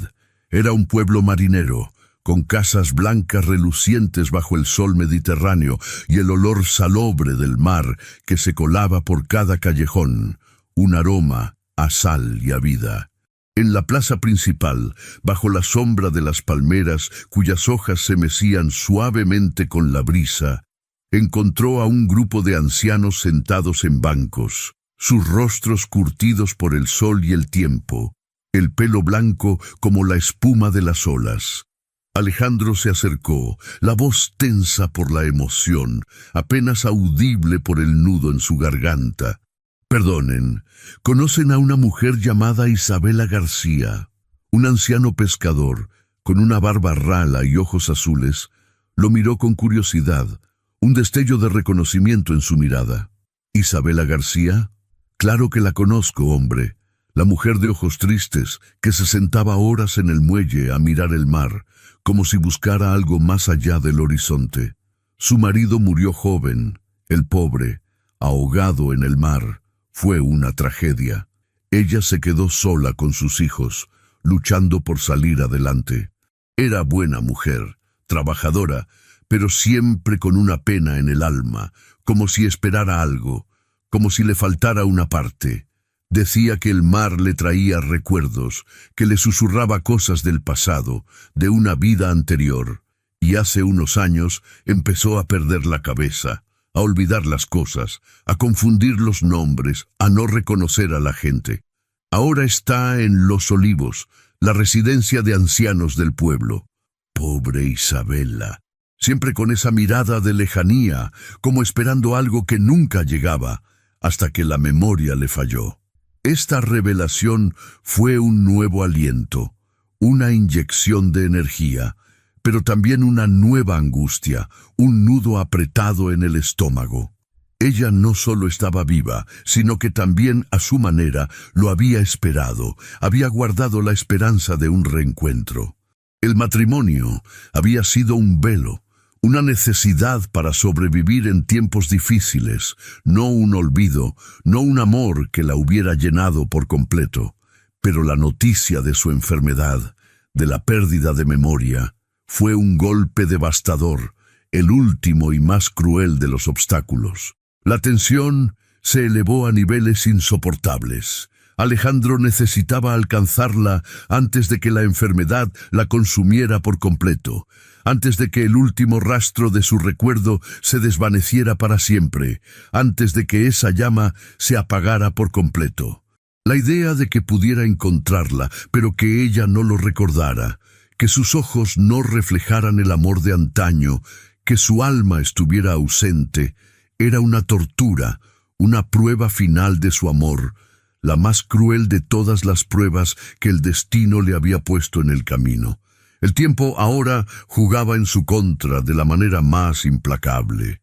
Era un pueblo marinero, con casas blancas relucientes bajo el sol mediterráneo y el olor salobre del mar que se colaba por cada callejón, un aroma a sal y a vida. En la plaza principal, bajo la sombra de las palmeras cuyas hojas se mecían suavemente con la brisa, encontró a un grupo de ancianos sentados en bancos, sus rostros curtidos por el sol y el tiempo, el pelo blanco como la espuma de las olas. Alejandro se acercó, la voz tensa por la emoción, apenas audible por el nudo en su garganta. «Perdonen, ¿conocen a una mujer llamada Isabela García?» Un anciano pescador, con una barba rala y ojos azules, lo miró con curiosidad, un destello de reconocimiento en su mirada. «¿Isabela García? Claro que la conozco, hombre. La mujer de ojos tristes que se sentaba horas en el muelle a mirar el mar, como si buscara algo más allá del horizonte. Su marido murió joven, el pobre, ahogado en el mar. Fue una tragedia. Ella se quedó sola con sus hijos, luchando por salir adelante. Era buena mujer, trabajadora, pero siempre con una pena en el alma, como si esperara algo, como si le faltara una parte. Decía que el mar le traía recuerdos, que le susurraba cosas del pasado, de una vida anterior, y hace unos años empezó a perder la cabeza, a olvidar las cosas, a confundir los nombres, a no reconocer a la gente. Ahora está en Los Olivos, la residencia de ancianos del pueblo. Pobre Isabela, siempre con esa mirada de lejanía, como esperando algo que nunca llegaba, hasta que la memoria le falló. Esta revelación fue un nuevo aliento, una inyección de energía, pero también una nueva angustia, un nudo apretado en el estómago. Ella no solo estaba viva, sino que también, a su manera, lo había esperado, había guardado la esperanza de un reencuentro. El matrimonio había sido un velo, una necesidad para sobrevivir en tiempos difíciles, no un olvido, no un amor que la hubiera llenado por completo. Pero la noticia de su enfermedad, de la pérdida de memoria, fue un golpe devastador, el último y más cruel de los obstáculos. La tensión se elevó a niveles insoportables. Alejandro necesitaba alcanzarla antes de que la enfermedad la consumiera por completo, antes de que el último rastro de su recuerdo se desvaneciera para siempre, antes de que esa llama se apagara por completo. La idea de que pudiera encontrarla, pero que ella no lo recordara, que sus ojos no reflejaran el amor de antaño, que su alma estuviera ausente, era una tortura, una prueba final de su amor, la más cruel de todas las pruebas que el destino le había puesto en el camino. El tiempo ahora jugaba en su contra de la manera más implacable.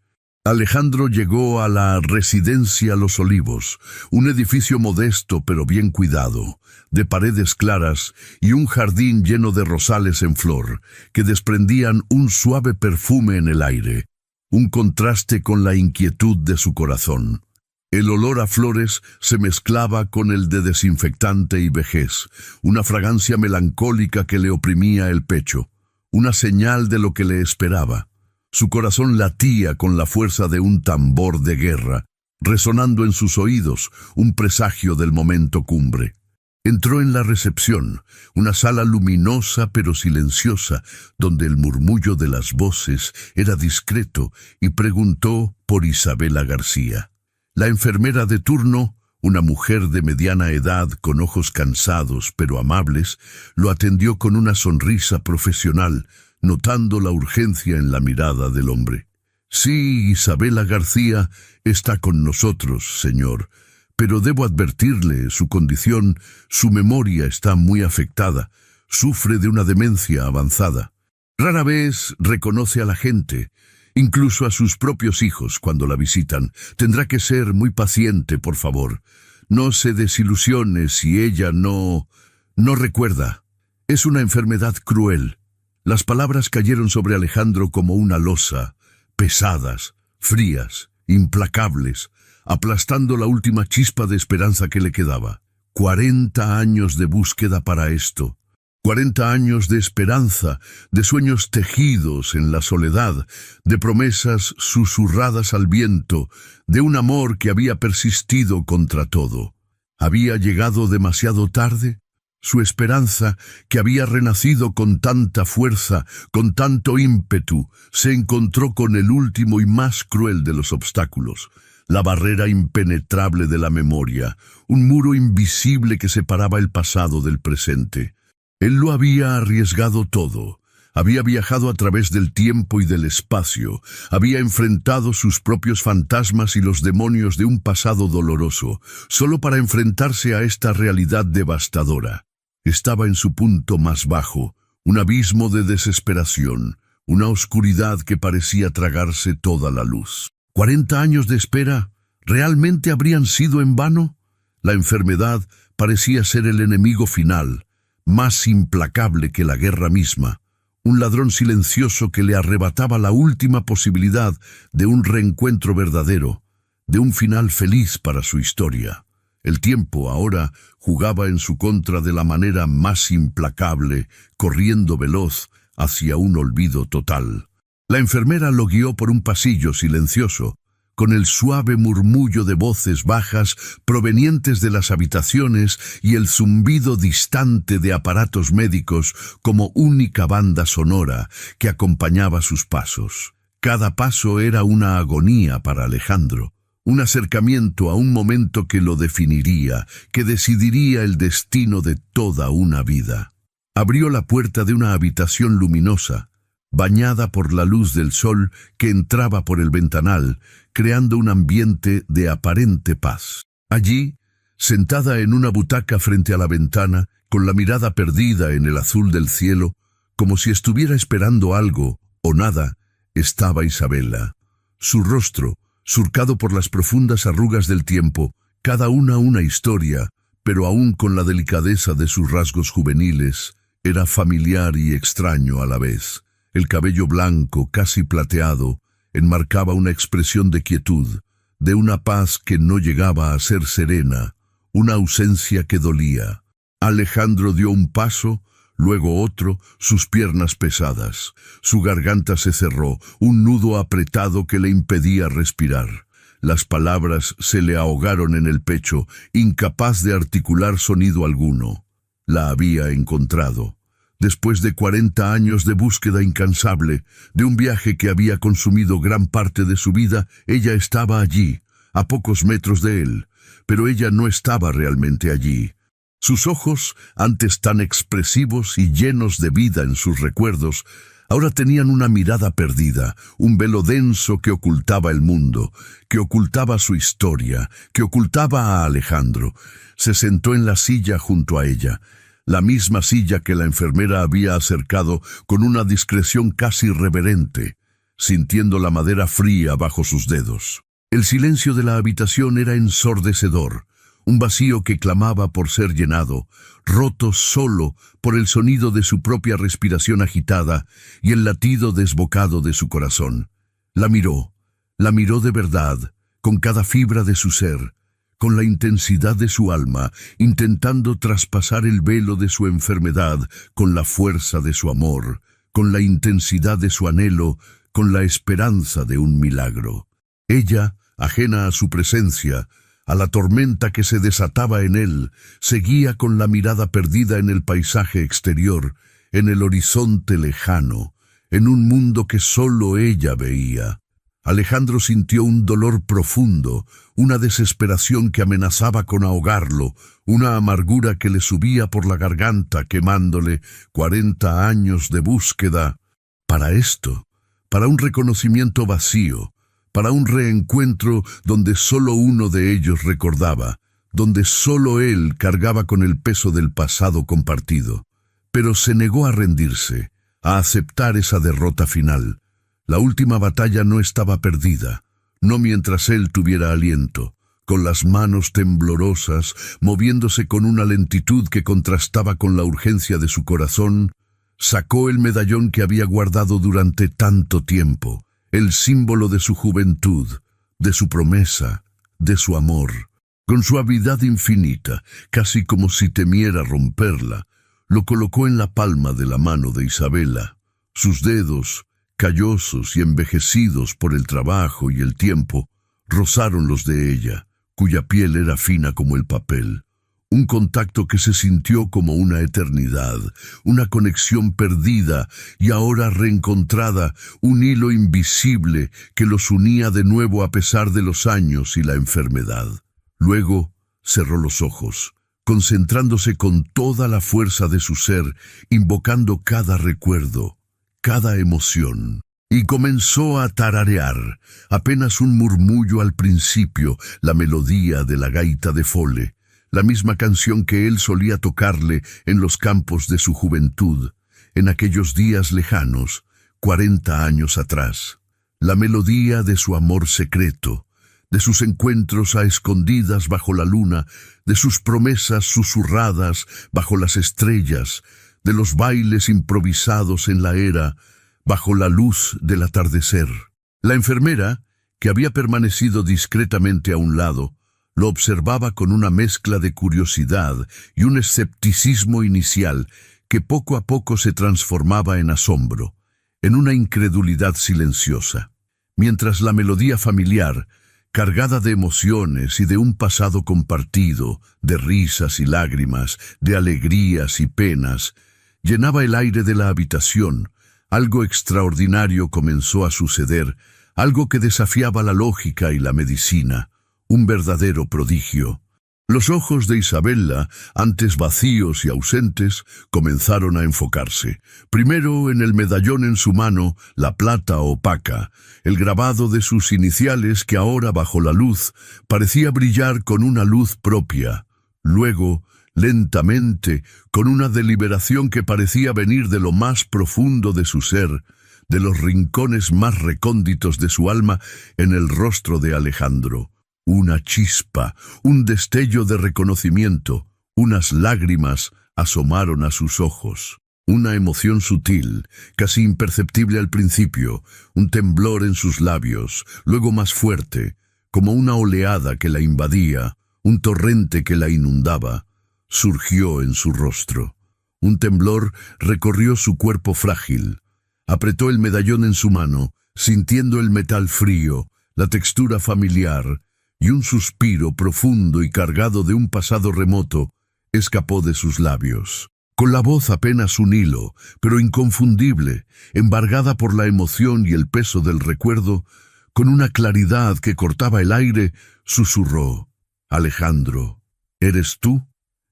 Alejandro llegó a la residencia Los Olivos, un edificio modesto pero bien cuidado, de paredes claras y un jardín lleno de rosales en flor, que desprendían un suave perfume en el aire, un contraste con la inquietud de su corazón. El olor a flores se mezclaba con el de desinfectante y vejez, una fragancia melancólica que le oprimía el pecho, una señal de lo que le esperaba. Su corazón latía con la fuerza de un tambor de guerra, resonando en sus oídos un presagio del momento cumbre. Entró en la recepción, una sala luminosa pero silenciosa, donde el murmullo de las voces era discreto, y preguntó por Isabela García. La enfermera de turno, una mujer de mediana edad con ojos cansados pero amables, lo atendió con una sonrisa profesional, notando la urgencia en la mirada del hombre. Sí, Isabela García está con nosotros, señor, pero debo advertirle su condición, su memoria está muy afectada, sufre de una demencia avanzada. Rara vez reconoce a la gente, incluso a sus propios hijos cuando la visitan. Tendrá que ser muy paciente, por favor. No se desilusione si ella no recuerda. Es una enfermedad cruel. Las palabras cayeron sobre Alejandro como una losa, pesadas, frías, implacables, aplastando la última chispa de esperanza que le quedaba. 40 años de búsqueda para esto. 40 años de esperanza, de sueños tejidos en la soledad, de promesas susurradas al viento, de un amor que había persistido contra todo. ¿Había llegado demasiado tarde? Su esperanza, que había renacido con tanta fuerza, con tanto ímpetu, se encontró con el último y más cruel de los obstáculos, la barrera impenetrable de la memoria, un muro invisible que separaba el pasado del presente. Él lo había arriesgado todo, había viajado a través del tiempo y del espacio, había enfrentado sus propios fantasmas y los demonios de un pasado doloroso, solo para enfrentarse a esta realidad devastadora. Estaba en su punto más bajo, un abismo de desesperación, una oscuridad que parecía tragarse toda la luz. 40 años de espera, ¿realmente habrían sido en vano? La enfermedad parecía ser el enemigo final, más implacable que la guerra misma, un ladrón silencioso que le arrebataba la última posibilidad de un reencuentro verdadero, de un final feliz para su historia. El tiempo ahora jugaba en su contra de la manera más implacable, corriendo veloz hacia un olvido total. La enfermera lo guió por un pasillo silencioso, con el suave murmullo de voces bajas provenientes de las habitaciones y el zumbido distante de aparatos médicos como única banda sonora que acompañaba sus pasos. Cada paso era una agonía para Alejandro, un acercamiento a un momento que lo definiría, que decidiría el destino de toda una vida. Abrió la puerta de una habitación luminosa, bañada por la luz del sol que entraba por el ventanal, creando un ambiente de aparente paz. Allí, sentada en una butaca frente a la ventana, con la mirada perdida en el azul del cielo, como si estuviera esperando algo o nada, estaba Isabela. Su rostro, surcado por las profundas arrugas del tiempo, cada una historia, pero aún con la delicadeza de sus rasgos juveniles, era familiar y extraño a la vez. El cabello blanco, casi plateado, enmarcaba una expresión de quietud, de una paz que no llegaba a ser serena, una ausencia que dolía. Alejandro dio un paso, luego otro, sus piernas pesadas. Su garganta se cerró, un nudo apretado que le impedía respirar. Las palabras se le ahogaron en el pecho, incapaz de articular sonido alguno. La había encontrado. Después de 40 años de búsqueda incansable, de un viaje que había consumido gran parte de su vida, ella estaba allí, a pocos metros de él, pero ella no estaba realmente allí. Sus ojos, antes tan expresivos y llenos de vida en sus recuerdos, Ahora tenían una mirada perdida, un velo denso que ocultaba el mundo, que ocultaba su historia, que ocultaba a Alejandro. Se sentó en la silla junto a ella, la misma silla que la enfermera había acercado con una discreción casi reverente, sintiendo la madera fría bajo sus dedos. El silencio de la habitación era ensordecedor, un vacío que clamaba por ser llenado, roto solo por el sonido de su propia respiración agitada y el latido desbocado de su corazón. La miró de verdad, con cada fibra de su ser, con la intensidad de su alma, intentando traspasar el velo de su enfermedad con la fuerza de su amor, con la intensidad de su anhelo, con la esperanza de un milagro. Ella, ajena a su presencia, a la tormenta que se desataba en él, seguía con la mirada perdida en el paisaje exterior, en el horizonte lejano, en un mundo que solo ella veía. Alejandro sintió un dolor profundo, una desesperación que amenazaba con ahogarlo, una amargura que le subía por la garganta quemándole 40 años de búsqueda. Para esto, para un reconocimiento vacío, para un reencuentro donde solo uno de ellos recordaba, donde solo él cargaba con el peso del pasado compartido. Pero se negó a rendirse, a aceptar esa derrota final. La última batalla no estaba perdida, no mientras él tuviera aliento, con las manos temblorosas, moviéndose con una lentitud que contrastaba con la urgencia de su corazón, sacó el medallón que había guardado durante tanto tiempo, el símbolo de su juventud, de su promesa, de su amor. Con suavidad infinita, casi como si temiera romperla, lo colocó en la palma de la mano de Isabela. Sus dedos, callosos y envejecidos por el trabajo y el tiempo, rozaron los de ella, cuya piel era fina como el papel. Un contacto que se sintió como una eternidad, una conexión perdida y ahora reencontrada, un hilo invisible que los unía de nuevo a pesar de los años y la enfermedad. Luego cerró los ojos, concentrándose con toda la fuerza de su ser, invocando cada recuerdo, cada emoción. Y comenzó a tararear, apenas un murmullo al principio, la melodía de la gaita de Fole, la misma canción que él solía tocarle en los campos de su juventud, en aquellos días lejanos, 40 años atrás. La melodía de su amor secreto, de sus encuentros a escondidas bajo la luna, de sus promesas susurradas bajo las estrellas, de los bailes improvisados en la era, bajo la luz del atardecer. La enfermera, que había permanecido discretamente a un lado, lo observaba con una mezcla de curiosidad y un escepticismo inicial que poco a poco se transformaba en asombro, en una incredulidad silenciosa. Mientras la melodía familiar, cargada de emociones y de un pasado compartido, de risas y lágrimas, de alegrías y penas, llenaba el aire de la habitación, algo extraordinario comenzó a suceder, algo que desafiaba la lógica y la medicina. Un verdadero prodigio. Los ojos de Isabela, antes vacíos y ausentes, comenzaron a enfocarse. Primero en el medallón en su mano, la plata opaca, el grabado de sus iniciales que ahora bajo la luz parecía brillar con una luz propia. Luego, lentamente, con una deliberación que parecía venir de lo más profundo de su ser, de los rincones más recónditos de su alma, en el rostro de Alejandro. Una chispa, un destello de reconocimiento, unas lágrimas asomaron a sus ojos. Una emoción sutil, casi imperceptible al principio, un temblor en sus labios, luego más fuerte, como una oleada que la invadía, un torrente que la inundaba, surgió en su rostro. Un temblor recorrió su cuerpo frágil. Apretó el medallón en su mano, sintiendo el metal frío, la textura familiar, y un suspiro profundo y cargado de un pasado remoto escapó de sus labios. Con la voz apenas un hilo, pero inconfundible, embargada por la emoción y el peso del recuerdo, con una claridad que cortaba el aire, susurró: «Alejandro, ¿eres tú?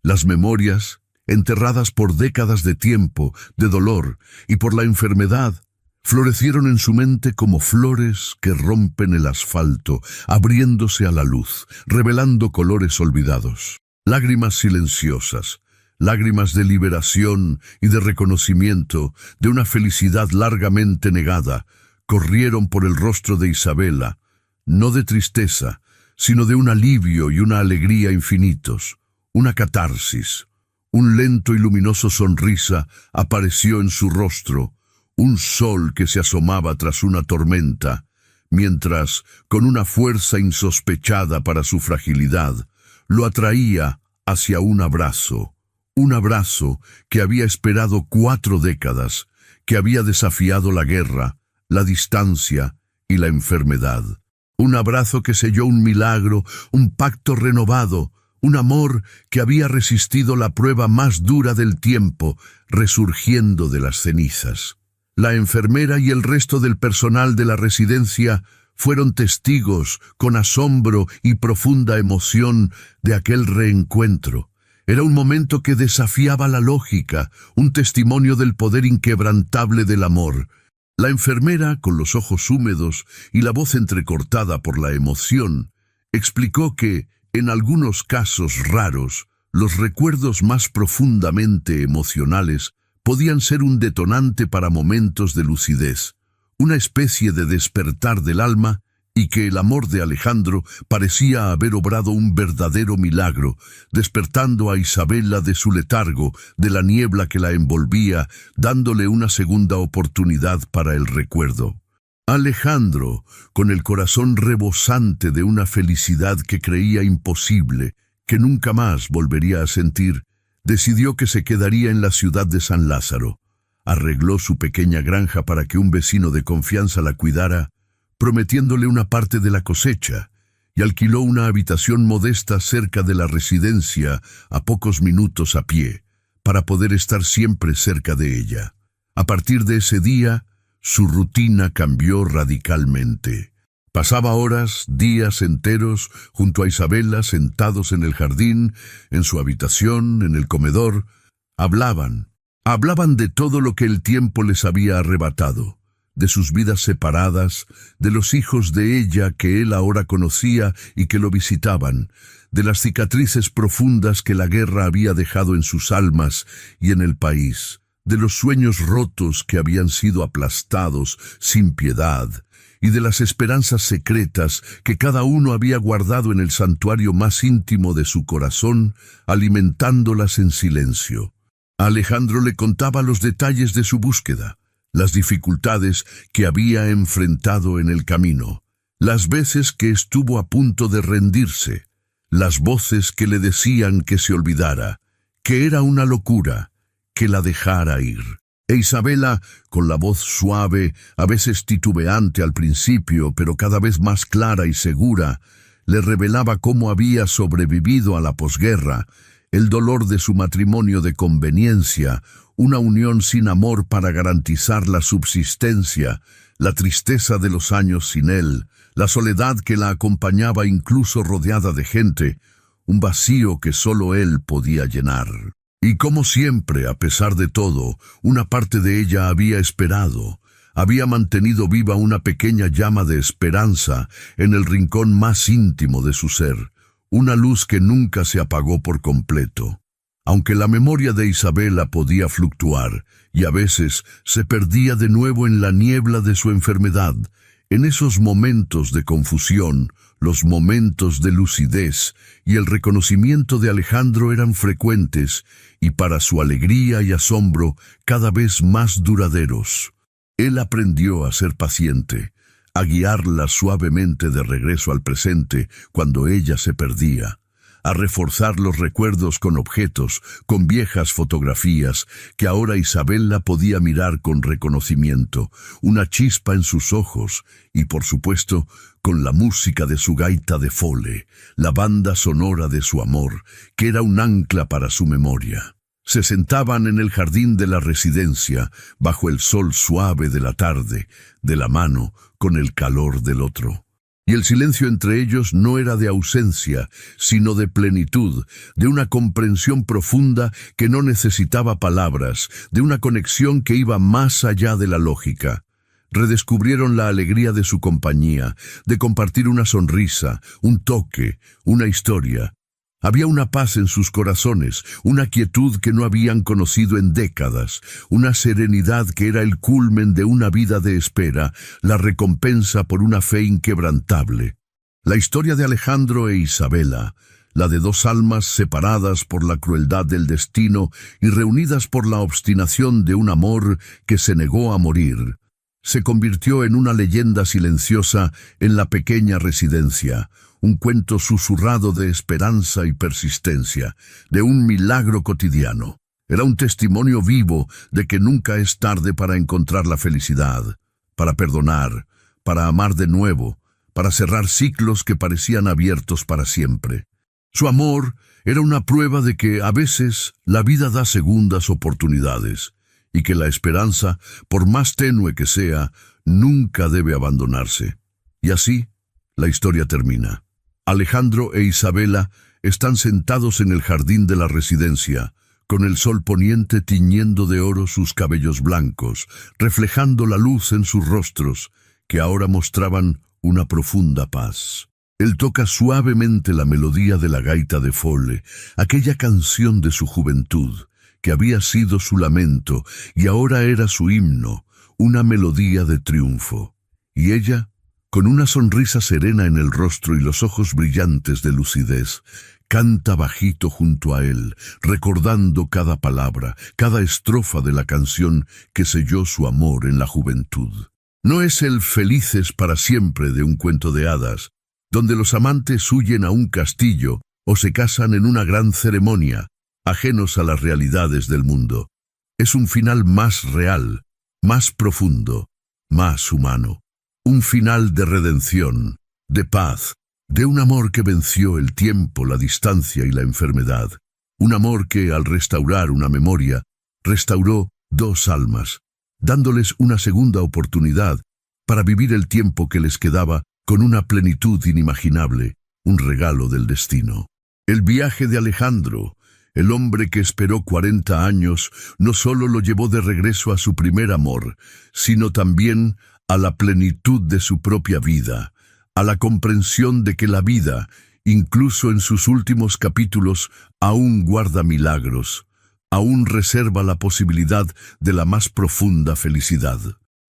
Las memorias, enterradas por décadas de tiempo, de dolor y por la enfermedad, florecieron en su mente como flores que rompen el asfalto, abriéndose a la luz, revelando colores olvidados. Lágrimas silenciosas, lágrimas de liberación y de reconocimiento de una felicidad largamente negada, corrieron por el rostro de Isabela, no de tristeza, sino de un alivio y una alegría infinitos, una catarsis. Un lento y luminoso sonrisa apareció en su rostro, un sol que se asomaba tras una tormenta, mientras, con una fuerza insospechada para su fragilidad, lo atraía hacia un abrazo que había esperado 4 décadas, que había desafiado la guerra, la distancia y la enfermedad. Un abrazo que selló un milagro, un pacto renovado, un amor que había resistido la prueba más dura del tiempo, resurgiendo de las cenizas. La enfermera y el resto del personal de la residencia fueron testigos, con asombro y profunda emoción, de aquel reencuentro. Era un momento que desafiaba la lógica, un testimonio del poder inquebrantable del amor. La enfermera, con los ojos húmedos y la voz entrecortada por la emoción, explicó que, en algunos casos raros, los recuerdos más profundamente emocionales podían ser un detonante para momentos de lucidez, una especie de despertar del alma, y que el amor de Alejandro parecía haber obrado un verdadero milagro, despertando a Isabela de su letargo, de la niebla que la envolvía, dándole una segunda oportunidad para el recuerdo. Alejandro, con el corazón rebosante de una felicidad que creía imposible, que nunca más volvería a sentir, decidió que se quedaría en la ciudad de San Lázaro. Arregló su pequeña granja para que un vecino de confianza la cuidara, prometiéndole una parte de la cosecha, y alquiló una habitación modesta cerca de la residencia, a pocos minutos a pie, para poder estar siempre cerca de ella. A partir de ese día, su rutina cambió radicalmente. Pasaba horas, días enteros, junto a Isabela, sentados en el jardín, en su habitación, en el comedor. Hablaban de todo lo que el tiempo les había arrebatado, de sus vidas separadas, de los hijos de ella que él ahora conocía y que lo visitaban, de las cicatrices profundas que la guerra había dejado en sus almas y en el país, de los sueños rotos que habían sido aplastados sin piedad, y de las esperanzas secretas que cada uno había guardado en el santuario más íntimo de su corazón, alimentándolas en silencio. Alejandro le contaba los detalles de su búsqueda, las dificultades que había enfrentado en el camino, las veces que estuvo a punto de rendirse, las voces que le decían que se olvidara, que era una locura, que la dejara ir. E Isabela, con la voz suave, a veces titubeante al principio, pero cada vez más clara y segura, le revelaba cómo había sobrevivido a la posguerra, el dolor de su matrimonio de conveniencia, una unión sin amor para garantizar la subsistencia, la tristeza de los años sin él, la soledad que la acompañaba incluso rodeada de gente, un vacío que solo él podía llenar. Y como siempre, a pesar de todo, una parte de ella había esperado, había mantenido viva una pequeña llama de esperanza en el rincón más íntimo de su ser, una luz que nunca se apagó por completo. Aunque la memoria de Isabela podía fluctuar y a veces se perdía de nuevo en la niebla de su enfermedad, en esos momentos de confusión, los momentos de lucidez y el reconocimiento de Alejandro eran frecuentes y, para su alegría y asombro, cada vez más duraderos. Él aprendió a ser paciente, a guiarla suavemente de regreso al presente cuando ella se perdía, a reforzar los recuerdos con objetos, con viejas fotografías que ahora Isabela podía mirar con reconocimiento, una chispa en sus ojos y, por supuesto, con la música de su gaita de fole, la banda sonora de su amor, que era un ancla para su memoria. Se sentaban en el jardín de la residencia, bajo el sol suave de la tarde, de la mano, con el calor del otro. Y el silencio entre ellos no era de ausencia, sino de plenitud, de una comprensión profunda que no necesitaba palabras, de una conexión que iba más allá de la lógica. Redescubrieron la alegría de su compañía, de compartir una sonrisa, un toque, una historia. Había una paz en sus corazones, una quietud que no habían conocido en décadas, una serenidad que era el culmen de una vida de espera, la recompensa por una fe inquebrantable. La historia de Alejandro e Isabela, la de dos almas separadas por la crueldad del destino y reunidas por la obstinación de un amor que se negó a morir, se convirtió en una leyenda silenciosa en la pequeña residencia, un cuento susurrado de esperanza y persistencia, de un milagro cotidiano. Era un testimonio vivo de que nunca es tarde para encontrar la felicidad, para perdonar, para amar de nuevo, para cerrar ciclos que parecían abiertos para siempre. Su amor era una prueba de que a veces la vida da segundas oportunidades, y que la esperanza, por más tenue que sea, nunca debe abandonarse. Y así, la historia termina. Alejandro e Isabela están sentados en el jardín de la residencia, con el sol poniente tiñendo de oro sus cabellos blancos, reflejando la luz en sus rostros, que ahora mostraban una profunda paz. Él toca suavemente la melodía de la gaita de Fole, aquella canción de su juventud, que había sido su lamento y ahora era su himno, una melodía de triunfo. Y ella, con una sonrisa serena en el rostro y los ojos brillantes de lucidez, canta bajito junto a él, recordando cada palabra, cada estrofa de la canción que selló su amor en la juventud. No es el felices para siempre de un cuento de hadas, donde los amantes huyen a un castillo o se casan en una gran ceremonia, ajenos a las realidades del mundo. Es un final más real, más profundo, más humano. Un final de redención, de paz, de un amor que venció el tiempo, la distancia y la enfermedad. Un amor que, al restaurar una memoria, restauró dos almas, dándoles una segunda oportunidad para vivir el tiempo que les quedaba con una plenitud inimaginable, un regalo del destino. El viaje de Alejandro, el hombre que esperó 40 años, no solo lo llevó de regreso a su primer amor, sino también a la plenitud de su propia vida, a la comprensión de que la vida, incluso en sus últimos capítulos, aún guarda milagros, aún reserva la posibilidad de la más profunda felicidad.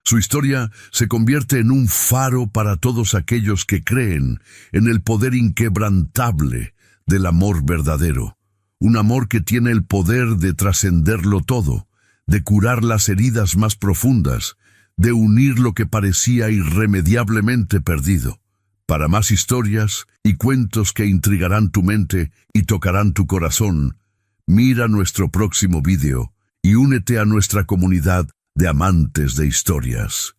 Su historia se convierte en un faro para todos aquellos que creen en el poder inquebrantable del amor verdadero, un amor que tiene el poder de trascenderlo todo, de curar las heridas más profundas, de unir lo que parecía irremediablemente perdido. Para más historias y cuentos que intrigarán tu mente y tocarán tu corazón, mira nuestro próximo vídeo y únete a nuestra comunidad de amantes de historias.